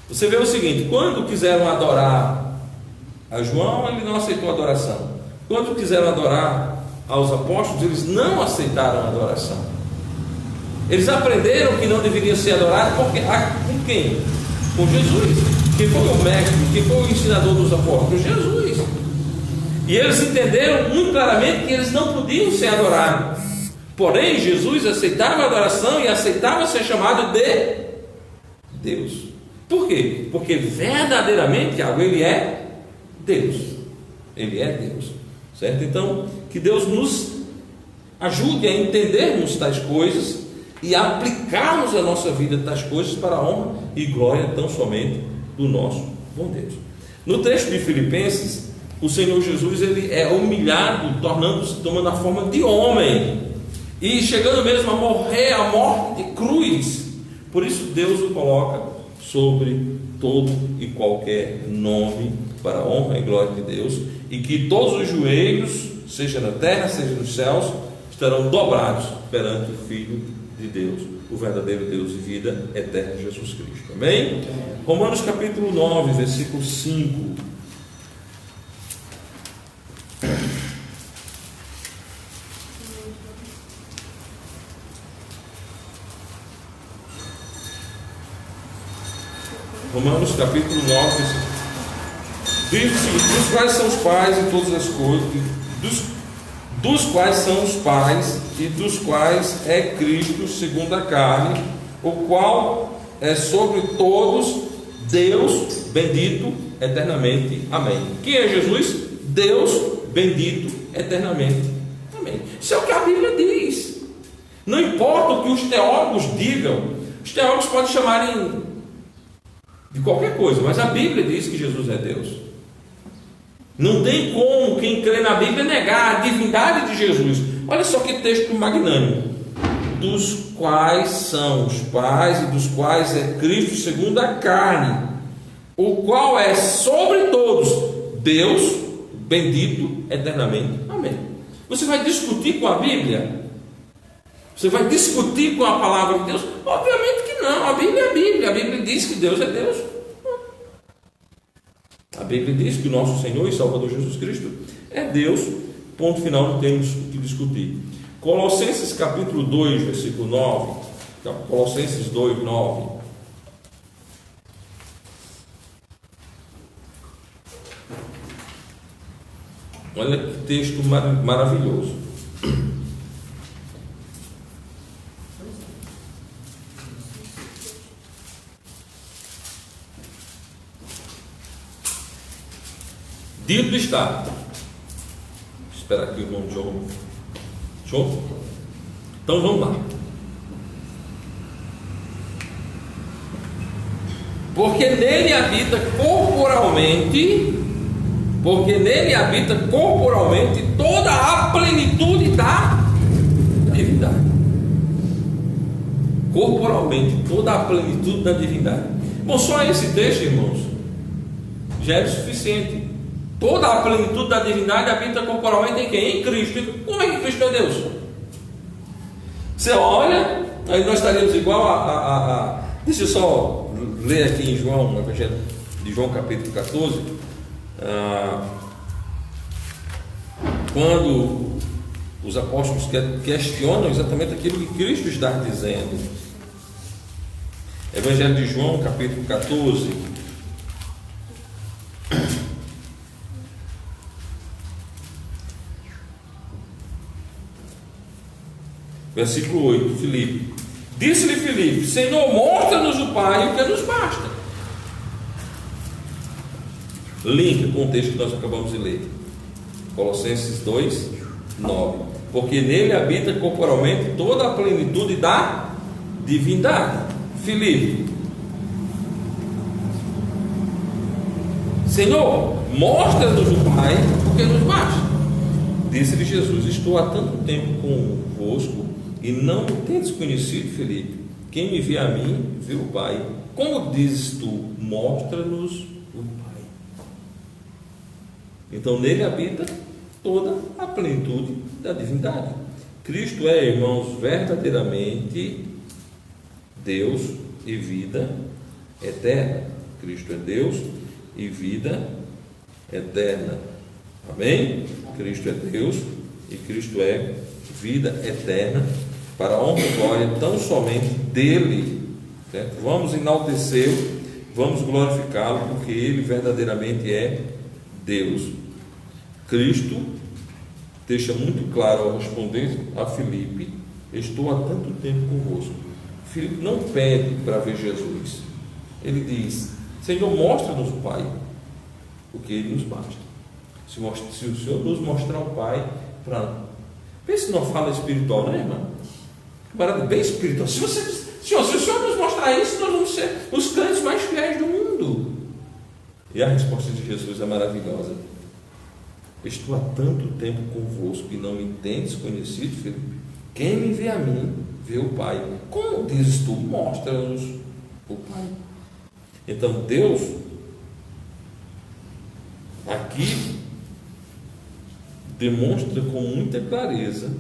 Você vê o seguinte: quando quiseram adorar a João, ele não aceitou a adoração. Quando quiseram adorar aos apóstolos, eles não aceitaram a adoração. Eles aprenderam que não deveriam ser adorados porque, com quem? Com Jesus. Quem foi o mestre? Quem foi o ensinador dos apóstolos? Jesus. E eles entenderam muito claramente que eles não podiam ser adorados. Porém, Jesus aceitava a adoração e aceitava ser chamado de Deus. Por quê? Porque verdadeiramente, Tiago, ele é Deus. Ele é Deus. Certo? Então, que Deus nos ajude a entendermos tais coisas e aplicarmos a nossa vida tais coisas para a honra e glória tão somente do nosso bom Deus. No texto de Filipenses, o Senhor Jesus ele é humilhado, tomando a forma de homem e chegando mesmo a morrer a morte de cruz. Por isso Deus o coloca sobre todo e qualquer nome, para a honra e glória de Deus, e que todos os joelhos, seja na terra, seja nos céus, estarão dobrados perante o Filho de Deus, o verdadeiro Deus e vida eterna, Jesus Cristo. Amém? Romanos capítulo 9, versículo 5. Romanos capítulo 9, diz o seguinte: dos quais são os pais e todas as coisas, dos quais são os pais e dos quais é Cristo segundo a carne, o qual é sobre todos Deus bendito eternamente. Amém. Quem é Jesus? Deus bendito eternamente. Amém. Isso é o que a Bíblia diz. Não importa o que os teólogos digam, os teólogos podem chamarem de qualquer coisa, mas a Bíblia diz que Jesus é Deus. Não tem como quem crê na Bíblia negar a divindade de Jesus. Olha só que texto magnânimo: dos quais são os pais e dos quais é Cristo segundo a carne, o qual é sobre todos Deus bendito eternamente. Amém. Você vai discutir com a Bíblia? Você vai discutir com a palavra de Deus? Obviamente que não. A Bíblia é a Bíblia. A Bíblia diz que Deus é Deus. A Bíblia diz que o nosso Senhor e Salvador Jesus Cristo é Deus. Ponto final, não temos o que discutir. Colossenses capítulo 2, versículo 9. Colossenses 2, 9. Olha que texto maravilhoso. Dito está. Vou esperar aqui o irmão John. Show? Então vamos lá. Porque nele habita corporalmente toda a plenitude da divindade. Corporalmente toda a plenitude da divindade. Bom, só esse texto, irmãos, já é suficiente. Toda a plenitude da divindade habita corporalmente em quem? Em Cristo. Como é que Cristo é Deus? Você olha, aí nós estaríamos igual a deixa eu só ler aqui em João, no Evangelho de João, capítulo 14, quando os apóstolos questionam exatamente aquilo que Cristo está dizendo. Evangelho de João, capítulo 14, versículo 8, Filipe. Disse-lhe Filipe: Senhor, mostra-nos o Pai, o que nos basta. Link com o texto que nós acabamos de ler, Colossenses 2, 9. Porque nele habita corporalmente toda a plenitude da divindade. Filipe: Senhor, mostra-nos o Pai, o que nos basta. Disse-lhe Jesus: Estou há tanto tempo convosco e não me tendes conhecido, Filipe. Quem me vê a mim, vê o Pai. Como dizes tu, mostra-nos o Pai. Então nele habita toda a plenitude da divindade. Cristo é, irmãos, verdadeiramente Deus e vida eterna. Cristo é Deus e vida eterna. Amém? Cristo é Deus e Cristo é vida eterna, para a honra e glória tão somente dele, certo? Vamos enaltecê-lo, vamos glorificá-lo, porque ele verdadeiramente é Deus. Cristo deixa muito claro ao responder a Filipe: estou há tanto tempo convosco. Filipe não pede para ver Jesus, ele diz: Senhor, mostra-nos o Pai, porque ele nos basta. Se o Senhor nos mostrar o Pai, pense numa fala espiritual, né, irmã? Parada bem espiritual. Se o Senhor nos mostrar isso, nós vamos ser os crentes mais fiéis do mundo. E a resposta de Jesus é maravilhosa: estou há tanto tempo convosco e não me tendes conhecido, Filipe. Quem me vê a mim, vê o Pai. Como dizes tu, mostra-nos o Pai. Então Deus aqui demonstra com muita clareza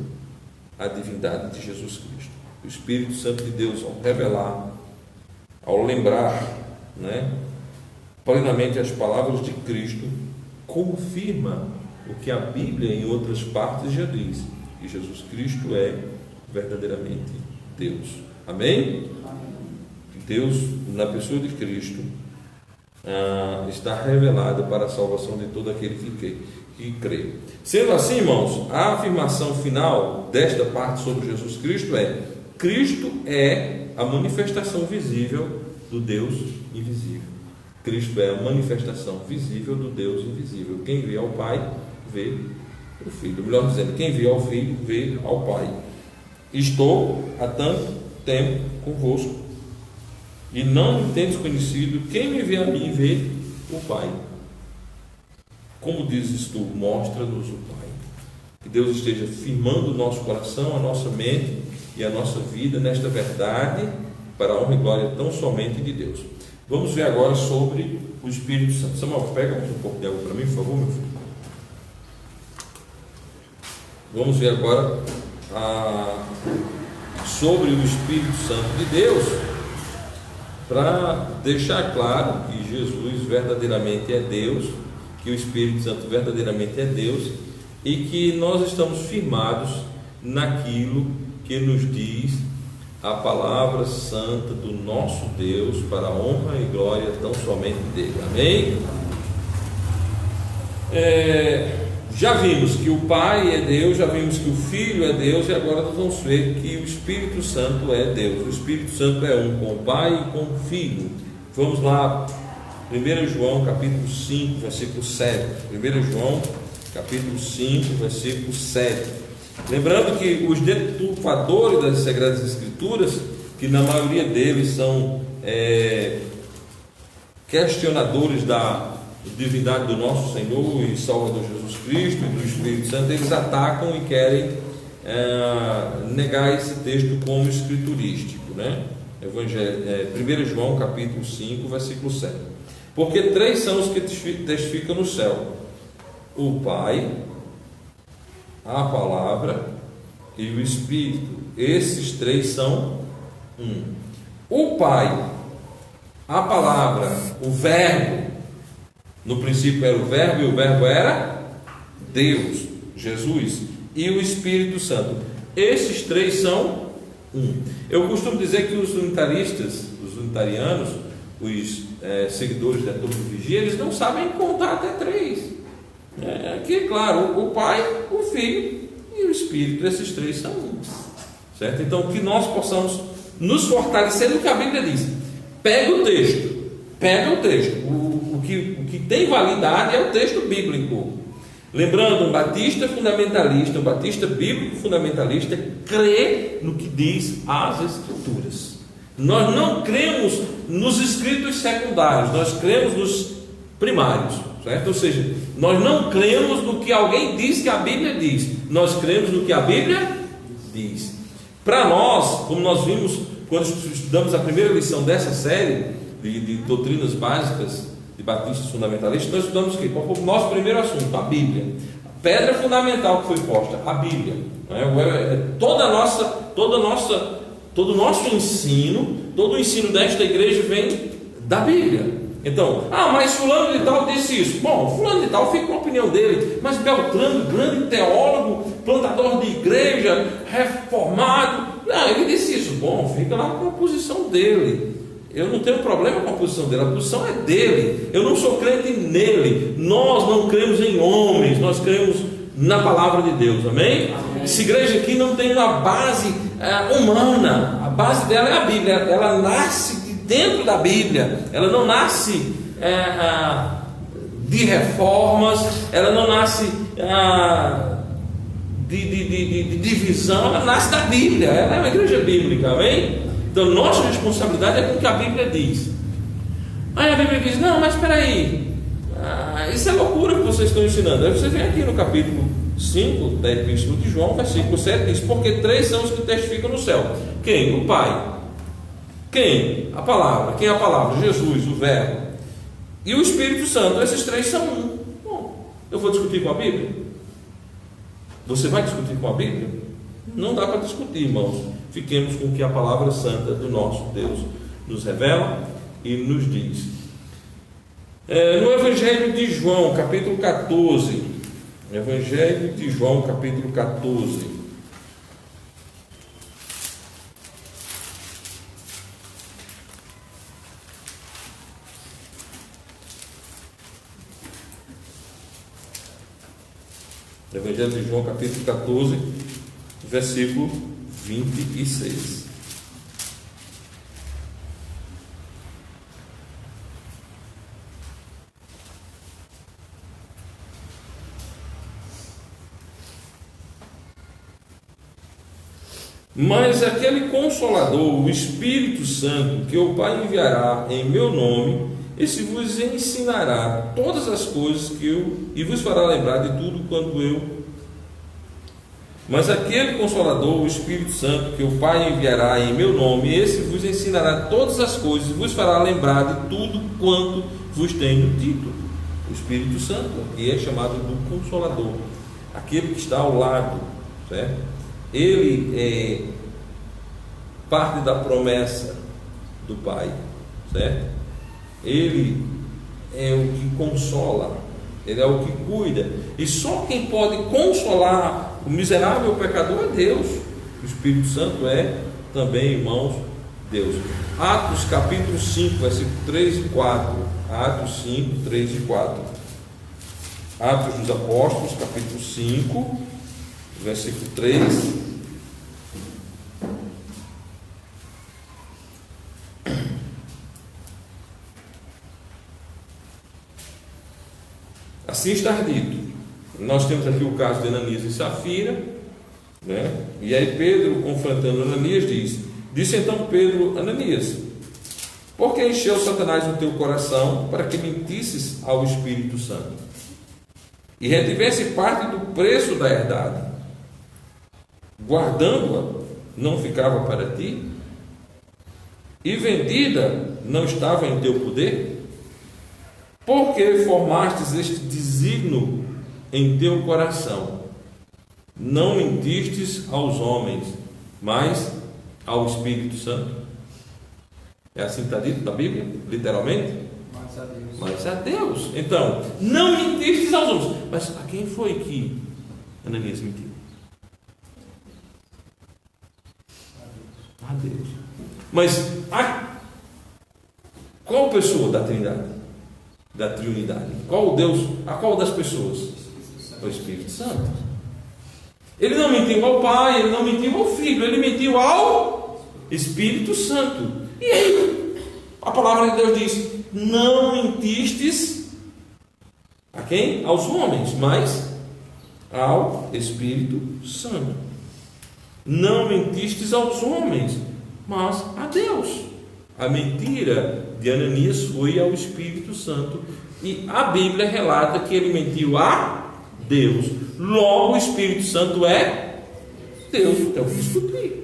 a divindade de Jesus Cristo. O Espírito Santo de Deus, ao revelar, ao lembrar, plenamente as palavras de Cristo, confirma o que a Bíblia em outras partes já diz, que Jesus Cristo é verdadeiramente Deus. Amém? Deus, na pessoa de Cristo, está revelado para a salvação de todo aquele que crê. Sendo assim, irmãos, a afirmação final desta parte sobre Jesus Cristo é: Cristo é a manifestação visível do Deus invisível. Cristo é a manifestação visível do Deus invisível. Quem vê ao Pai, vê o Filho. Melhor dizendo, quem vê ao Filho, vê ao Pai. Estou há tanto tempo convosco e não me tendes conhecido. Quem me vê a mim, vê o Pai. Como dizes tu, mostra-nos o Pai. Que Deus esteja firmando o nosso coração, a nossa mente e a nossa vida nesta verdade, para a honra e glória tão somente de Deus. Vamos ver agora sobre o Espírito Santo. Samuel, pega um pouco de água para mim, por favor, meu filho. Vamos ver agora sobre o Espírito Santo de Deus, para deixar claro que Jesus verdadeiramente é Deus, que o Espírito Santo verdadeiramente é Deus, e que nós estamos firmados naquilo que nos diz a palavra santa do nosso Deus, para a honra e glória tão somente dele. Amém? Já vimos que o Pai é Deus, já vimos que o Filho é Deus, e agora nós vamos ver que o Espírito Santo é Deus. O Espírito Santo é um com o Pai e com o Filho. Vamos lá 1 João capítulo 5, versículo 7. 1 João capítulo 5, versículo 7. Lembrando que os deturpadores das Sagradas Escrituras, que na maioria deles são questionadores da divindade do nosso Senhor e Salvador Jesus Cristo e do Espírito Santo, eles atacam e querem negar esse texto como escriturístico, né? 1 João capítulo 5, versículo 7. Porque três são os que testificam no céu: o Pai, a Palavra e o Espírito. Esses três são um. O Pai, a Palavra, o Verbo. No princípio era o Verbo, e o Verbo era Deus, Jesus, e o Espírito Santo. Esses três são um. Eu costumo dizer que os unitaristas, os unitarianos, os seguidores da turma de vigia, eles não sabem contar até três. Aqui, claro, o Pai, o Filho e o Espírito, esses três são um. Certo? Então, que nós possamos nos fortalecer no que a Bíblia diz. Pega o texto. O que tem validade é o texto bíblico. Lembrando, um batista fundamentalista, um batista bíblico fundamentalista, crê no que diz as Escrituras. Nós não cremos nos escritos secundários, nós cremos nos primários, certo? Ou seja, nós não cremos no que alguém diz que a Bíblia diz, nós cremos no que a Bíblia diz. Para nós, como nós vimos quando estudamos a primeira lição dessa série de doutrinas básicas de batistas fundamentalistas, nós estudamos o quê? Qual foi o nosso primeiro assunto? A Bíblia. A pedra fundamental que foi posta, a Bíblia. Todo o nosso ensino, todo o ensino desta igreja vem da Bíblia. Então, mas fulano de tal disse isso. Bom, fulano de tal fica com a opinião dele, mas Beltrano, grande teólogo, plantador de igreja, reformado, ele disse isso. Bom, fica lá com a posição dele. Eu não tenho problema com a posição dele, a posição é dele. Eu não sou crente nele. Nós não cremos em homens, nós cremos na palavra de Deus, amém? Essa igreja aqui não tem uma base humana, a base dela é a Bíblia. Ela nasce de dentro da Bíblia, ela não nasce de reformas, ela não nasce de divisão, ela nasce da Bíblia, ela é uma igreja bíblica, amém? Então, nossa responsabilidade é com o que a Bíblia diz. Aí a Bíblia diz: não, mas espera aí, isso é loucura que vocês estão ensinando. Aí você vem aqui no capítulo 5 da Epístola de João, versículo 7, diz: porque três são os que testificam no céu. Quem? O Pai. Quem? A Palavra. Quem é a Palavra? Jesus, o Verbo. E o Espírito Santo. Esses três são um. Bom, eu vou discutir com a Bíblia? Você vai discutir com a Bíblia? Não dá para discutir, irmãos. Fiquemos com o que a palavra santa do nosso Deus nos revela e nos diz. No Evangelho de João, capítulo 14. Evangelho de João, capítulo 14. Evangelho de João, capítulo 14, versículo 26. Mas aquele Consolador, o Espírito Santo, que o Pai enviará em meu nome, esse vos ensinará todas as coisas e vos fará lembrar de tudo quanto eu. Mas aquele Consolador, o Espírito Santo, que o Pai enviará em meu nome, esse vos ensinará todas as coisas e vos fará lembrar de tudo quanto vos tenho dito. O Espírito Santo, que é chamado do Consolador, aquele que está ao lado, certo? Ele é parte da promessa do Pai, certo? Ele é o que consola, ele é o que cuida, e só quem pode consolar o miserável pecador é Deus. O Espírito Santo é também, irmãos, Deus. Atos capítulo 5, versículo 3 e 4. Atos 5, 3 e 4. Atos dos Apóstolos, capítulo 5, versículo 3. Assim está dito. Nós temos aqui o caso de Ananias e Safira, né? E aí Pedro, confrontando Ananias, disse então Pedro: Ananias, por que encheu Satanás o teu coração para que mentisses ao Espírito Santo e retivesse parte do preço da herdade, guardando-a não ficava para ti, e vendida não estava em teu poder? Por que formastes este desígnio em teu coração? Não mentistes aos homens, mas ao Espírito Santo. É assim que está dito na Bíblia, literalmente? Mas a Deus. Mas a Deus. Então, não mentistes aos homens. Mas a quem foi que Ananias mentiu? A Deus. Mas qual pessoa da Trindade? Da Trinidade? Qual Deus? A qual das pessoas? O Espírito Santo. Ele não mentiu ao Pai, ele não mentiu ao Filho, ele mentiu ao Espírito Santo. E aí, a palavra de Deus diz: não mentistes a quem? Aos homens, mas ao Espírito Santo. Não mentistes aos homens, mas a Deus. A mentira de Ananias foi ao Espírito Santo, e a Bíblia relata que ele mentiu a Deus. Logo, o Espírito Santo é Deus. Não tem o que discutir.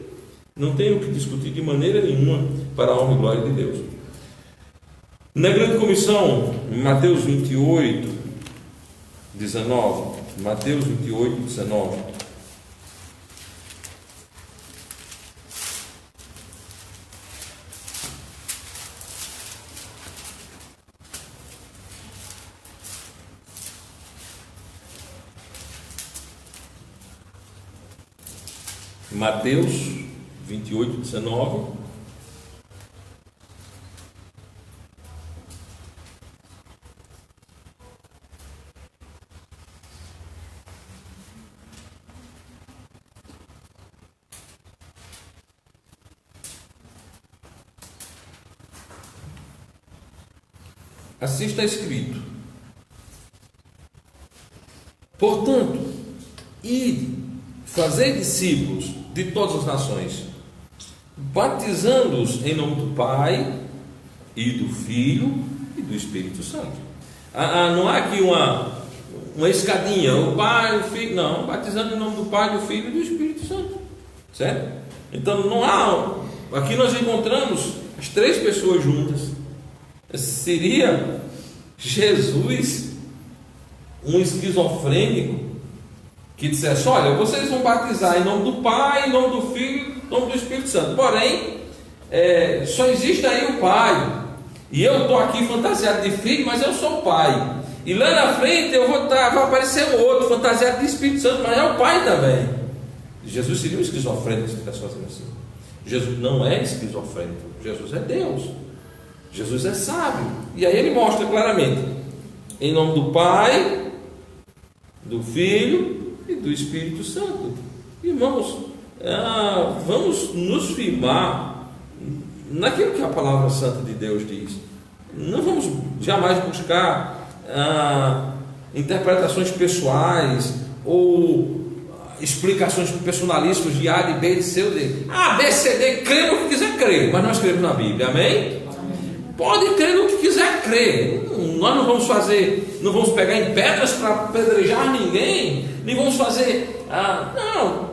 Não tem o que discutir de maneira nenhuma, para a honra e glória de Deus. Na grande comissão, Mateus 28, 19. Mateus 28, 19. Mateus 28, 19. Assim está escrito: portanto, ide, fazei discípulos de todas as nações, batizando-os em nome do Pai e do Filho e do Espírito Santo. Não há aqui uma escadinha, o Pai, o Filho, não, batizando em nome do Pai, do Filho e do Espírito Santo, certo? Então não há, aqui nós encontramos as três pessoas juntas. Seria Jesus um esquizofrênico que dissesse: olha, vocês vão batizar em nome do Pai, em nome do Filho, em nome do Espírito Santo, porém só existe aí o Pai, e eu estou aqui fantasiado de filho, mas eu sou o Pai, e lá na frente vai aparecer um outro fantasiado de Espírito Santo, mas é o Pai também. Jesus seria um esquizofrênico se estivesse fazendo assim. Jesus não é esquizofrênico, Jesus é Deus, Jesus é sábio. E aí ele mostra claramente: em nome do Pai, do Filho e do Espírito Santo. Irmãos, vamos nos firmar naquilo que a palavra santa de Deus diz. Não vamos jamais buscar interpretações pessoais ou explicações personalistas de A, de B, de C ou D. A, B, C, D, crê no que quiser crer, mas nós cremos na Bíblia, amém? Pode crer no que quiser crer. Nós não vamos pegar em pedras para apedrejar ninguém, nem vamos fazer, não,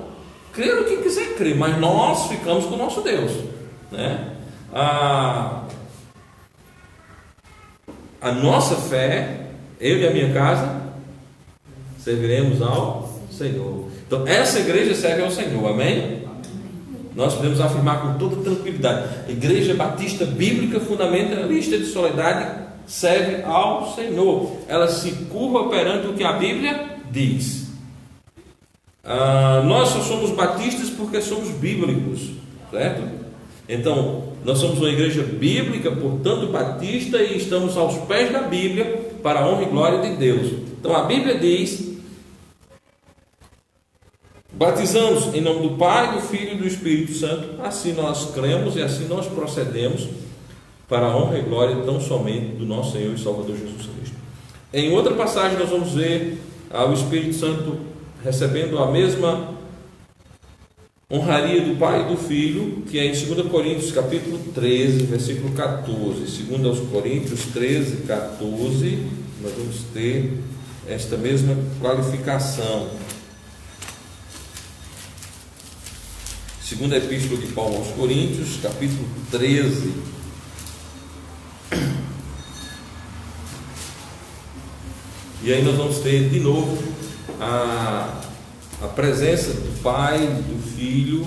crer no que quiser crer, mas nós ficamos com o nosso Deus, né? A nossa fé, eu e a minha casa serviremos ao Senhor. Então essa igreja serve ao Senhor, amém? Nós podemos afirmar com toda tranquilidade: a Igreja Batista Bíblica Fundamentalista de Soledade serve ao Senhor. Ela se curva perante o que a Bíblia diz. Nós só somos batistas porque somos bíblicos, certo? Então, nós somos uma igreja bíblica, portanto batista, e estamos aos pés da Bíblia para a honra e glória de Deus. Então a Bíblia diz: batizamos em nome do Pai, do Filho e do Espírito Santo. Assim nós cremos e assim nós procedemos para a honra e glória tão somente do nosso Senhor e Salvador Jesus Cristo. Em outra passagem nós vamos ver o Espírito Santo recebendo a mesma honraria do Pai e do Filho, que é em 2 Coríntios capítulo 13, versículo 14. 2 Coríntios 13, 14, nós vamos ter esta mesma qualificação. Segunda Epístola de Paulo aos Coríntios, capítulo 13. E aí nós vamos ter de novo a presença do Pai, do Filho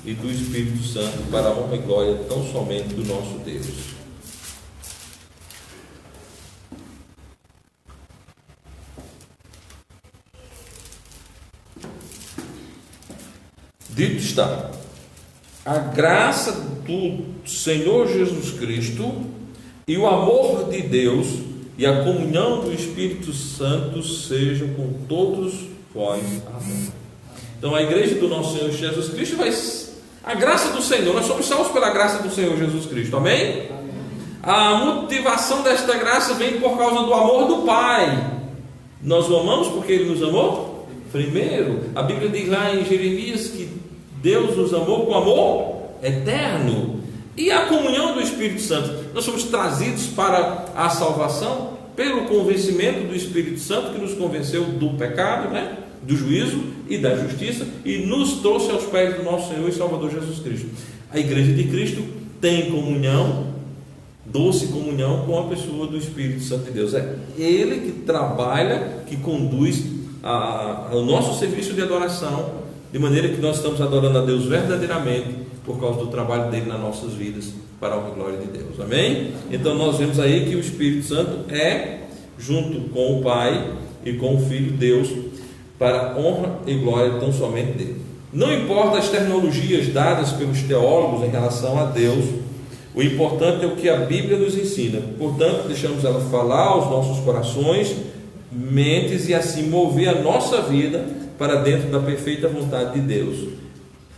e do Espírito Santo para a honra e glória tão somente do nosso Deus. Dito está, a graça do Senhor Jesus Cristo e o amor de Deus e a comunhão do Espírito Santo sejam com todos vós. Amém. Então a igreja do nosso Senhor Jesus Cristo vai... A graça do Senhor, nós somos salvos pela graça do Senhor Jesus Cristo, amém? A motivação desta graça vem por causa do amor do Pai. Nós o amamos porque Ele nos amou primeiro. A Bíblia diz lá em Jeremias que Deus nos amou com amor eterno. E a comunhão do Espírito Santo, nós somos trazidos para a salvação pelo convencimento do Espírito Santo, que nos convenceu do pecado, né? Do juízo e da justiça, e nos trouxe aos pés do nosso Senhor e Salvador Jesus Cristo. A igreja de Cristo tem comunhão, doce comunhão com a pessoa do Espírito Santo de Deus. É Ele que trabalha, que conduz ao nosso serviço de adoração, de maneira que nós estamos adorando a Deus verdadeiramente por causa do trabalho dele nas nossas vidas, para a honra e glória de Deus, amém? Então nós vemos aí que o Espírito Santo é, junto com o Pai e com o Filho, Deus, para a honra e glória tão somente dele. Não importa as terminologias dadas pelos teólogos em relação a Deus, o importante é o que a Bíblia nos ensina. Portanto, deixamos ela falar aos nossos corações, mentes, e assim mover a nossa vida para dentro da perfeita vontade de Deus.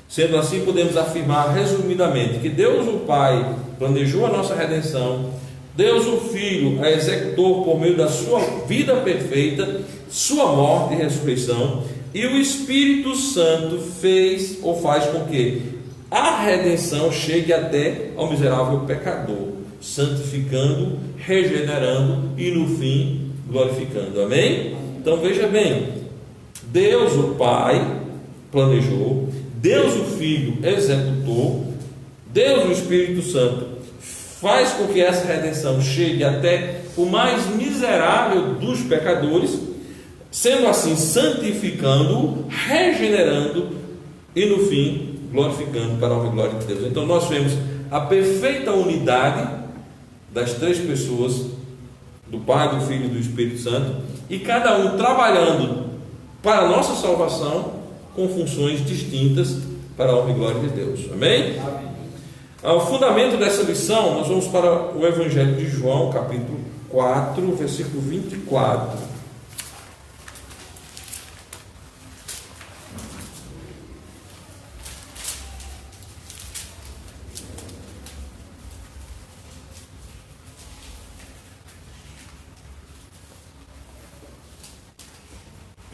Sendo assim, podemos afirmar resumidamente que Deus o Pai planejou a nossa redenção, Deus o Filho a executou por meio da sua vida perfeita, sua morte e ressurreição, e o Espírito Santo fez ou faz com que a redenção chegue até ao miserável pecador, santificando, regenerando e no fim glorificando, amém? Então veja bem, Deus o Pai planejou, Deus o Filho executou, Deus o Espírito Santo faz com que essa redenção chegue até o mais miserável dos pecadores, sendo assim santificando, regenerando e no fim glorificando para a honra e glória de Deus. Então nós vemos a perfeita unidade das três pessoas, do Pai, do Filho e do Espírito Santo, e cada um trabalhando para a nossa salvação com funções distintas para a honra e glória de Deus, amém? Amém. O fundamento dessa lição, nós vamos para o Evangelho de João, capítulo 4, versículo 24.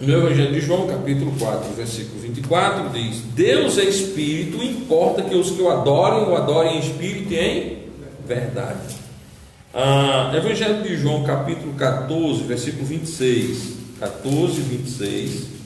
No Evangelho de João, capítulo 4, versículo 24, diz: Deus é Espírito, importa que os que o adorem em Espírito e em verdade. Evangelho de João, capítulo 14, versículo 26. 14, 26.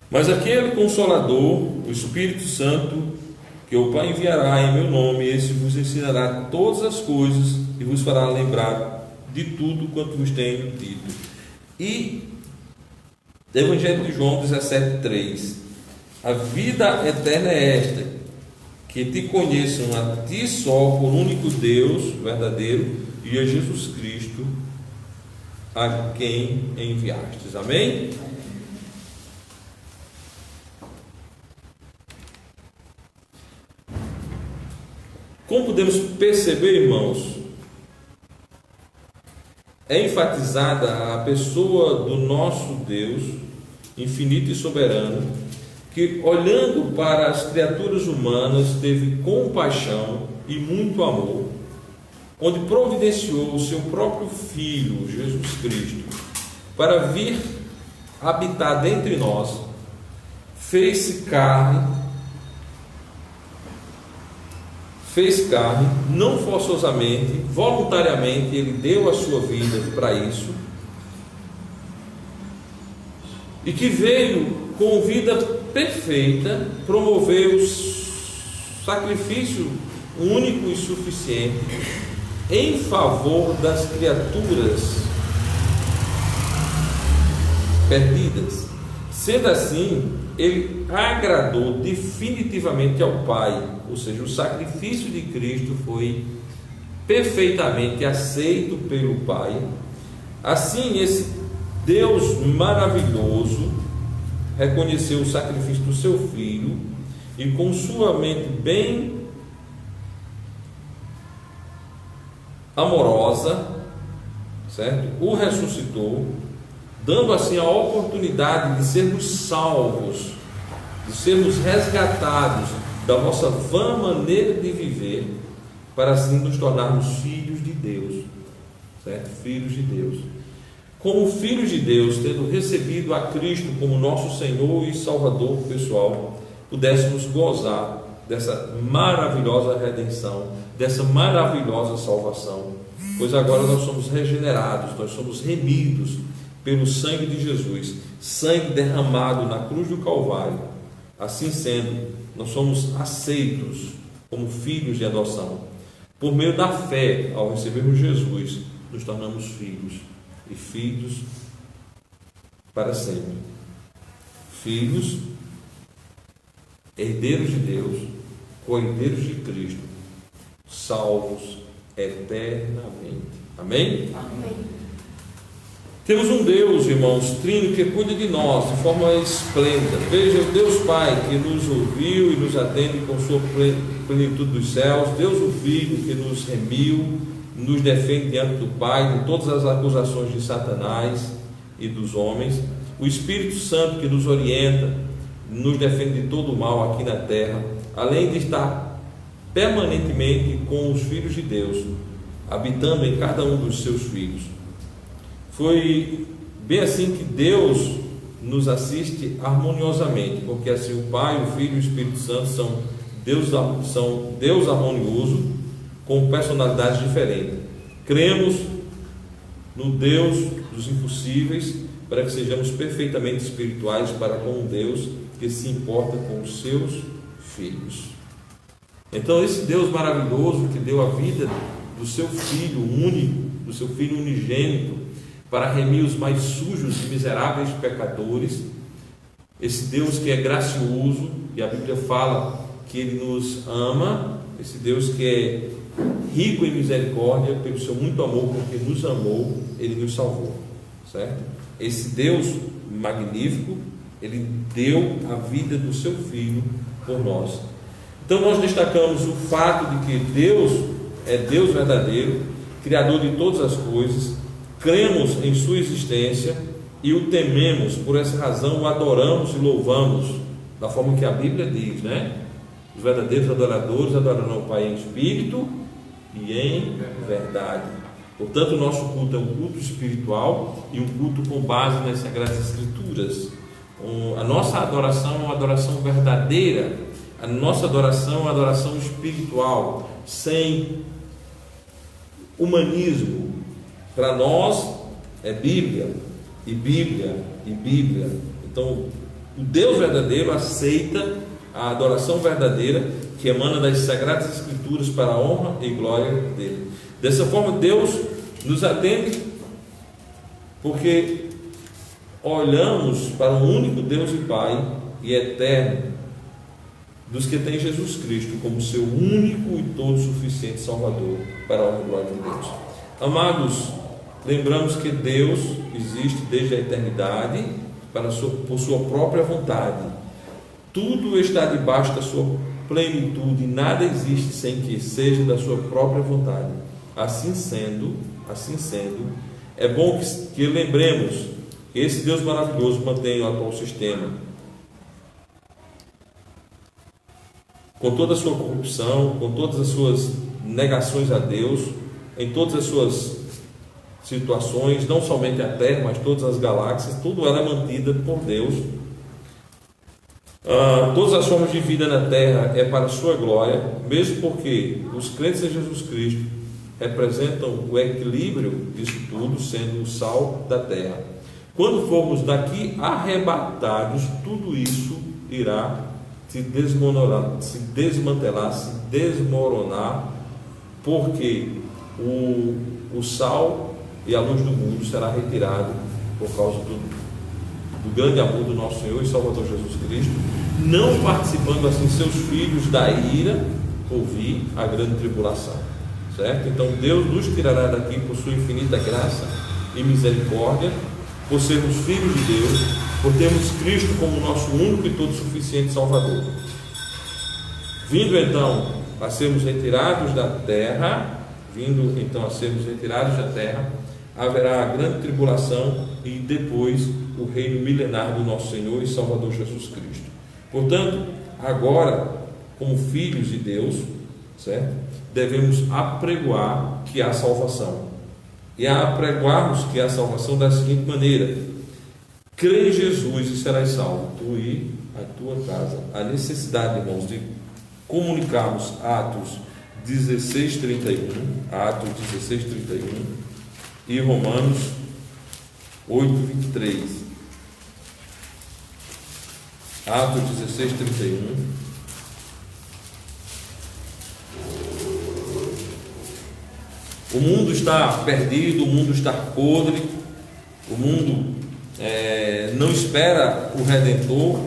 Mas aquele Consolador, o Espírito Santo, que o Pai enviará em meu nome, esse vos ensinará todas as coisas e vos fará lembrar de tudo quanto vos tenho dito. E Evangelho de João 17:3: a vida eterna é esta, que te conheçam a ti só, por único Deus verdadeiro, e a Jesus Cristo, a quem enviastes. Amém? Como podemos perceber, irmãos, é enfatizada a pessoa do nosso Deus infinito e soberano, que olhando para as criaturas humanas teve compaixão e muito amor, onde providenciou o seu próprio Filho, Jesus Cristo, para vir habitar dentre nós, fez carne, não forçosamente, voluntariamente, ele deu a sua vida para isso, e que veio com vida perfeita promover o sacrifício único e suficiente em favor das criaturas perdidas. Sendo assim, ele agradou definitivamente ao Pai, ou seja, o sacrifício de Cristo foi perfeitamente aceito pelo Pai. Assim, esse Deus maravilhoso reconheceu o sacrifício do seu Filho e, com sua mente bem amorosa, certo? O ressuscitou, dando assim a oportunidade de sermos salvos, de sermos resgatados da nossa vã maneira de viver, para assim nos tornarmos filhos de Deus, certo? Filhos de Deus. Como filhos de Deus, tendo recebido a Cristo como nosso Senhor e Salvador pessoal, pudéssemos gozar dessa maravilhosa redenção, dessa maravilhosa salvação, pois agora nós somos regenerados, nós somos remidos pelo sangue de Jesus, sangue derramado na cruz do Calvário. Assim sendo, nós somos aceitos como filhos de adoção. Por meio da fé, ao recebermos Jesus, nos tornamos filhos, e filhos para sempre. Filhos, herdeiros de Deus, co-herdeiros de Cristo, salvos eternamente. Amém? Amém. Temos um Deus, irmãos, trino, que cuida de nós de forma esplêndida. Veja, o Deus Pai, que nos ouviu e nos atende com sua plenitude dos céus. Deus o Filho, que nos remiu, nos defende diante do Pai de todas as acusações de Satanás e dos homens. O Espírito Santo, que nos orienta, nos defende de todo o mal aqui na terra, além de estar permanentemente com os filhos de Deus, habitando em cada um dos seus filhos. Foi bem assim que Deus nos assiste harmoniosamente, porque assim o Pai, o Filho e o Espírito Santo são Deus harmonioso, com personalidades diferentes. Cremos no Deus dos impossíveis, para que sejamos perfeitamente espirituais para com um Deus que se importa com os seus filhos. Então, esse Deus maravilhoso que deu a vida do seu Filho único, do seu Filho unigênito, para remir os mais sujos e miseráveis pecadores, esse Deus que é gracioso, e a Bíblia fala que Ele nos ama, esse Deus que é rico em misericórdia, pelo seu muito amor, porque nos amou, Ele nos salvou, certo? Esse Deus magnífico, Ele deu a vida do seu Filho por nós. Então nós destacamos o fato de que Deus é Deus verdadeiro, Criador de todas as coisas, cremos em sua existência e o tememos. Por essa razão o adoramos e louvamos da forma que a Bíblia diz, né? Os verdadeiros adoradores adorarão o Pai em espírito e em verdade. Portanto, o nosso culto é um culto espiritual e um culto com base nas Sagradas Escrituras. A nossa adoração é uma adoração verdadeira. A nossa adoração é uma adoração espiritual, sem humanismo. Para nós é Bíblia, e Bíblia, e Bíblia. Então, o Deus verdadeiro aceita a adoração verdadeira que emana das Sagradas Escrituras para a honra e glória dele. Dessa forma, Deus nos atende porque olhamos para o único Deus e Pai e eterno dos que tem Jesus Cristo como seu único e todo suficiente Salvador para a honra e glória de Deus. Amados, lembramos que Deus existe desde a eternidade por sua própria vontade. Tudo está debaixo da sua plenitude e nada existe sem que seja da sua própria vontade. Assim sendo, é bom que lembremos esse Deus maravilhoso mantenha o atual sistema, com toda a sua corrupção, com todas as suas negações a Deus, em todas as suas situações, não somente a Terra, mas todas as galáxias, tudo ela é mantida por Deus. Todas as formas de vida na Terra é para a sua glória, mesmo porque os crentes em Jesus Cristo representam o equilíbrio disso tudo, sendo o sal da terra. Quando formos daqui arrebatados, tudo isso irá se desmoronar, se desmoronar, porque o sal e a luz do mundo será retirado por causa do grande amor do nosso Senhor e Salvador Jesus Cristo, não participando assim seus filhos da ira por vir a grande tribulação, certo? Então Deus nos tirará daqui por sua infinita graça e misericórdia, por sermos filhos de Deus, por termos Cristo como nosso único e todo suficiente Salvador. Vindo então a sermos retirados da terra, haverá a grande tribulação e depois o reino milenar do nosso Senhor e Salvador Jesus Cristo. Portanto, agora, como filhos de Deus, certo? Devemos apregoar que há salvação. E a apregoarmos que há salvação da seguinte maneira: crê em Jesus e serás salvo, tu e a tua casa. A necessidade, irmãos, de comunicarmos Atos 16:31 e Romanos 8:23. Atos 16:31. O mundo está perdido, o mundo está podre, o mundo não espera o Redentor,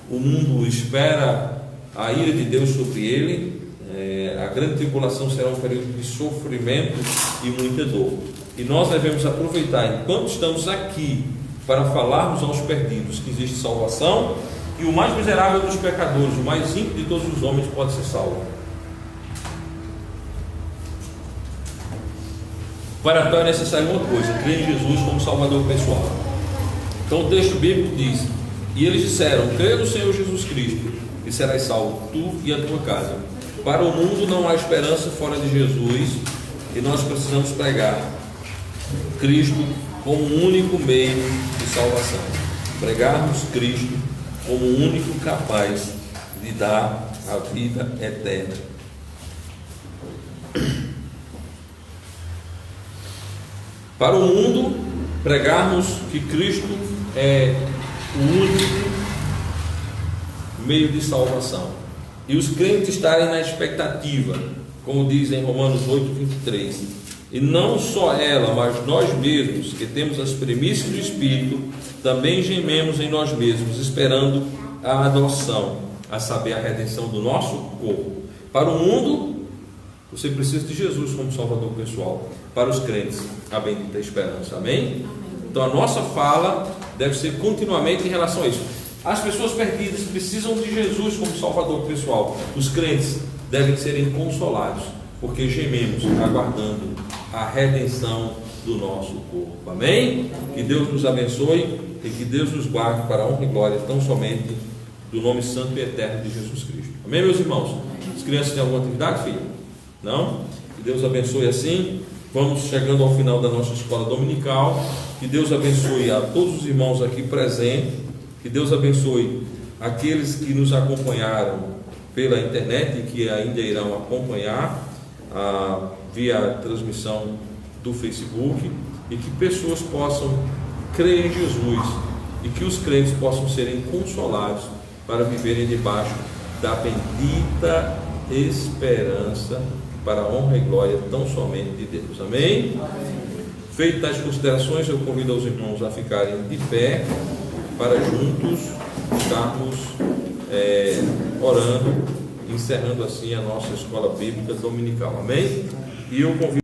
o mundo espera a ira de Deus sobre ele. A grande tribulação será um período de sofrimento e muita dor. E nós devemos aproveitar, enquanto estamos aqui, para falarmos aos perdidos que existe salvação, e o mais miserável dos pecadores, o mais ímpio de todos os homens, pode ser salvo. Para tal é necessário uma coisa: crer em Jesus como Salvador pessoal. Então o texto bíblico diz: e eles disseram, crê no Senhor Jesus Cristo e serás salvo, tu e a tua casa. Para o mundo não há esperança fora de Jesus, e nós precisamos pregar Cristo como o único meio de salvação. Pregarmos Cristo como o único capaz de dar a vida eterna. Para o mundo, pregarmos que Cristo é o único meio de salvação, e os crentes estarem na expectativa, como diz em Romanos 8:23, e não só ela, mas nós mesmos, que temos as premissas do Espírito, também gememos em nós mesmos, esperando a adoção, a saber, a redenção do nosso corpo. Para o mundo, você precisa de Jesus como Salvador pessoal. Para os crentes, a bendita esperança. Amém? Então a nossa fala deve ser continuamente em relação a isso. As pessoas perdidas precisam de Jesus como Salvador pessoal. Os crentes devem serem consolados, porque gememos aguardando a redenção do nosso corpo. Amém? Que Deus nos abençoe e que Deus nos guarde para a honra e glória tão somente do nome santo e eterno de Jesus Cristo. Amém, meus irmãos? As crianças têm alguma atividade, filho? Não? Que Deus abençoe assim. Vamos chegando ao final da nossa escola dominical. Que Deus abençoe a todos os irmãos aqui presentes. Que Deus abençoe aqueles que nos acompanharam pela internet e que ainda irão acompanhar via transmissão do Facebook, e que pessoas possam crer em Jesus e que os crentes possam serem consolados para viverem debaixo da bendita esperança para a honra e glória tão somente de Deus. Amém? Feitas tais considerações, eu convido os irmãos a ficarem de pé para juntos estarmos orando, encerrando assim a nossa escola bíblica dominical. Amém? E eu convido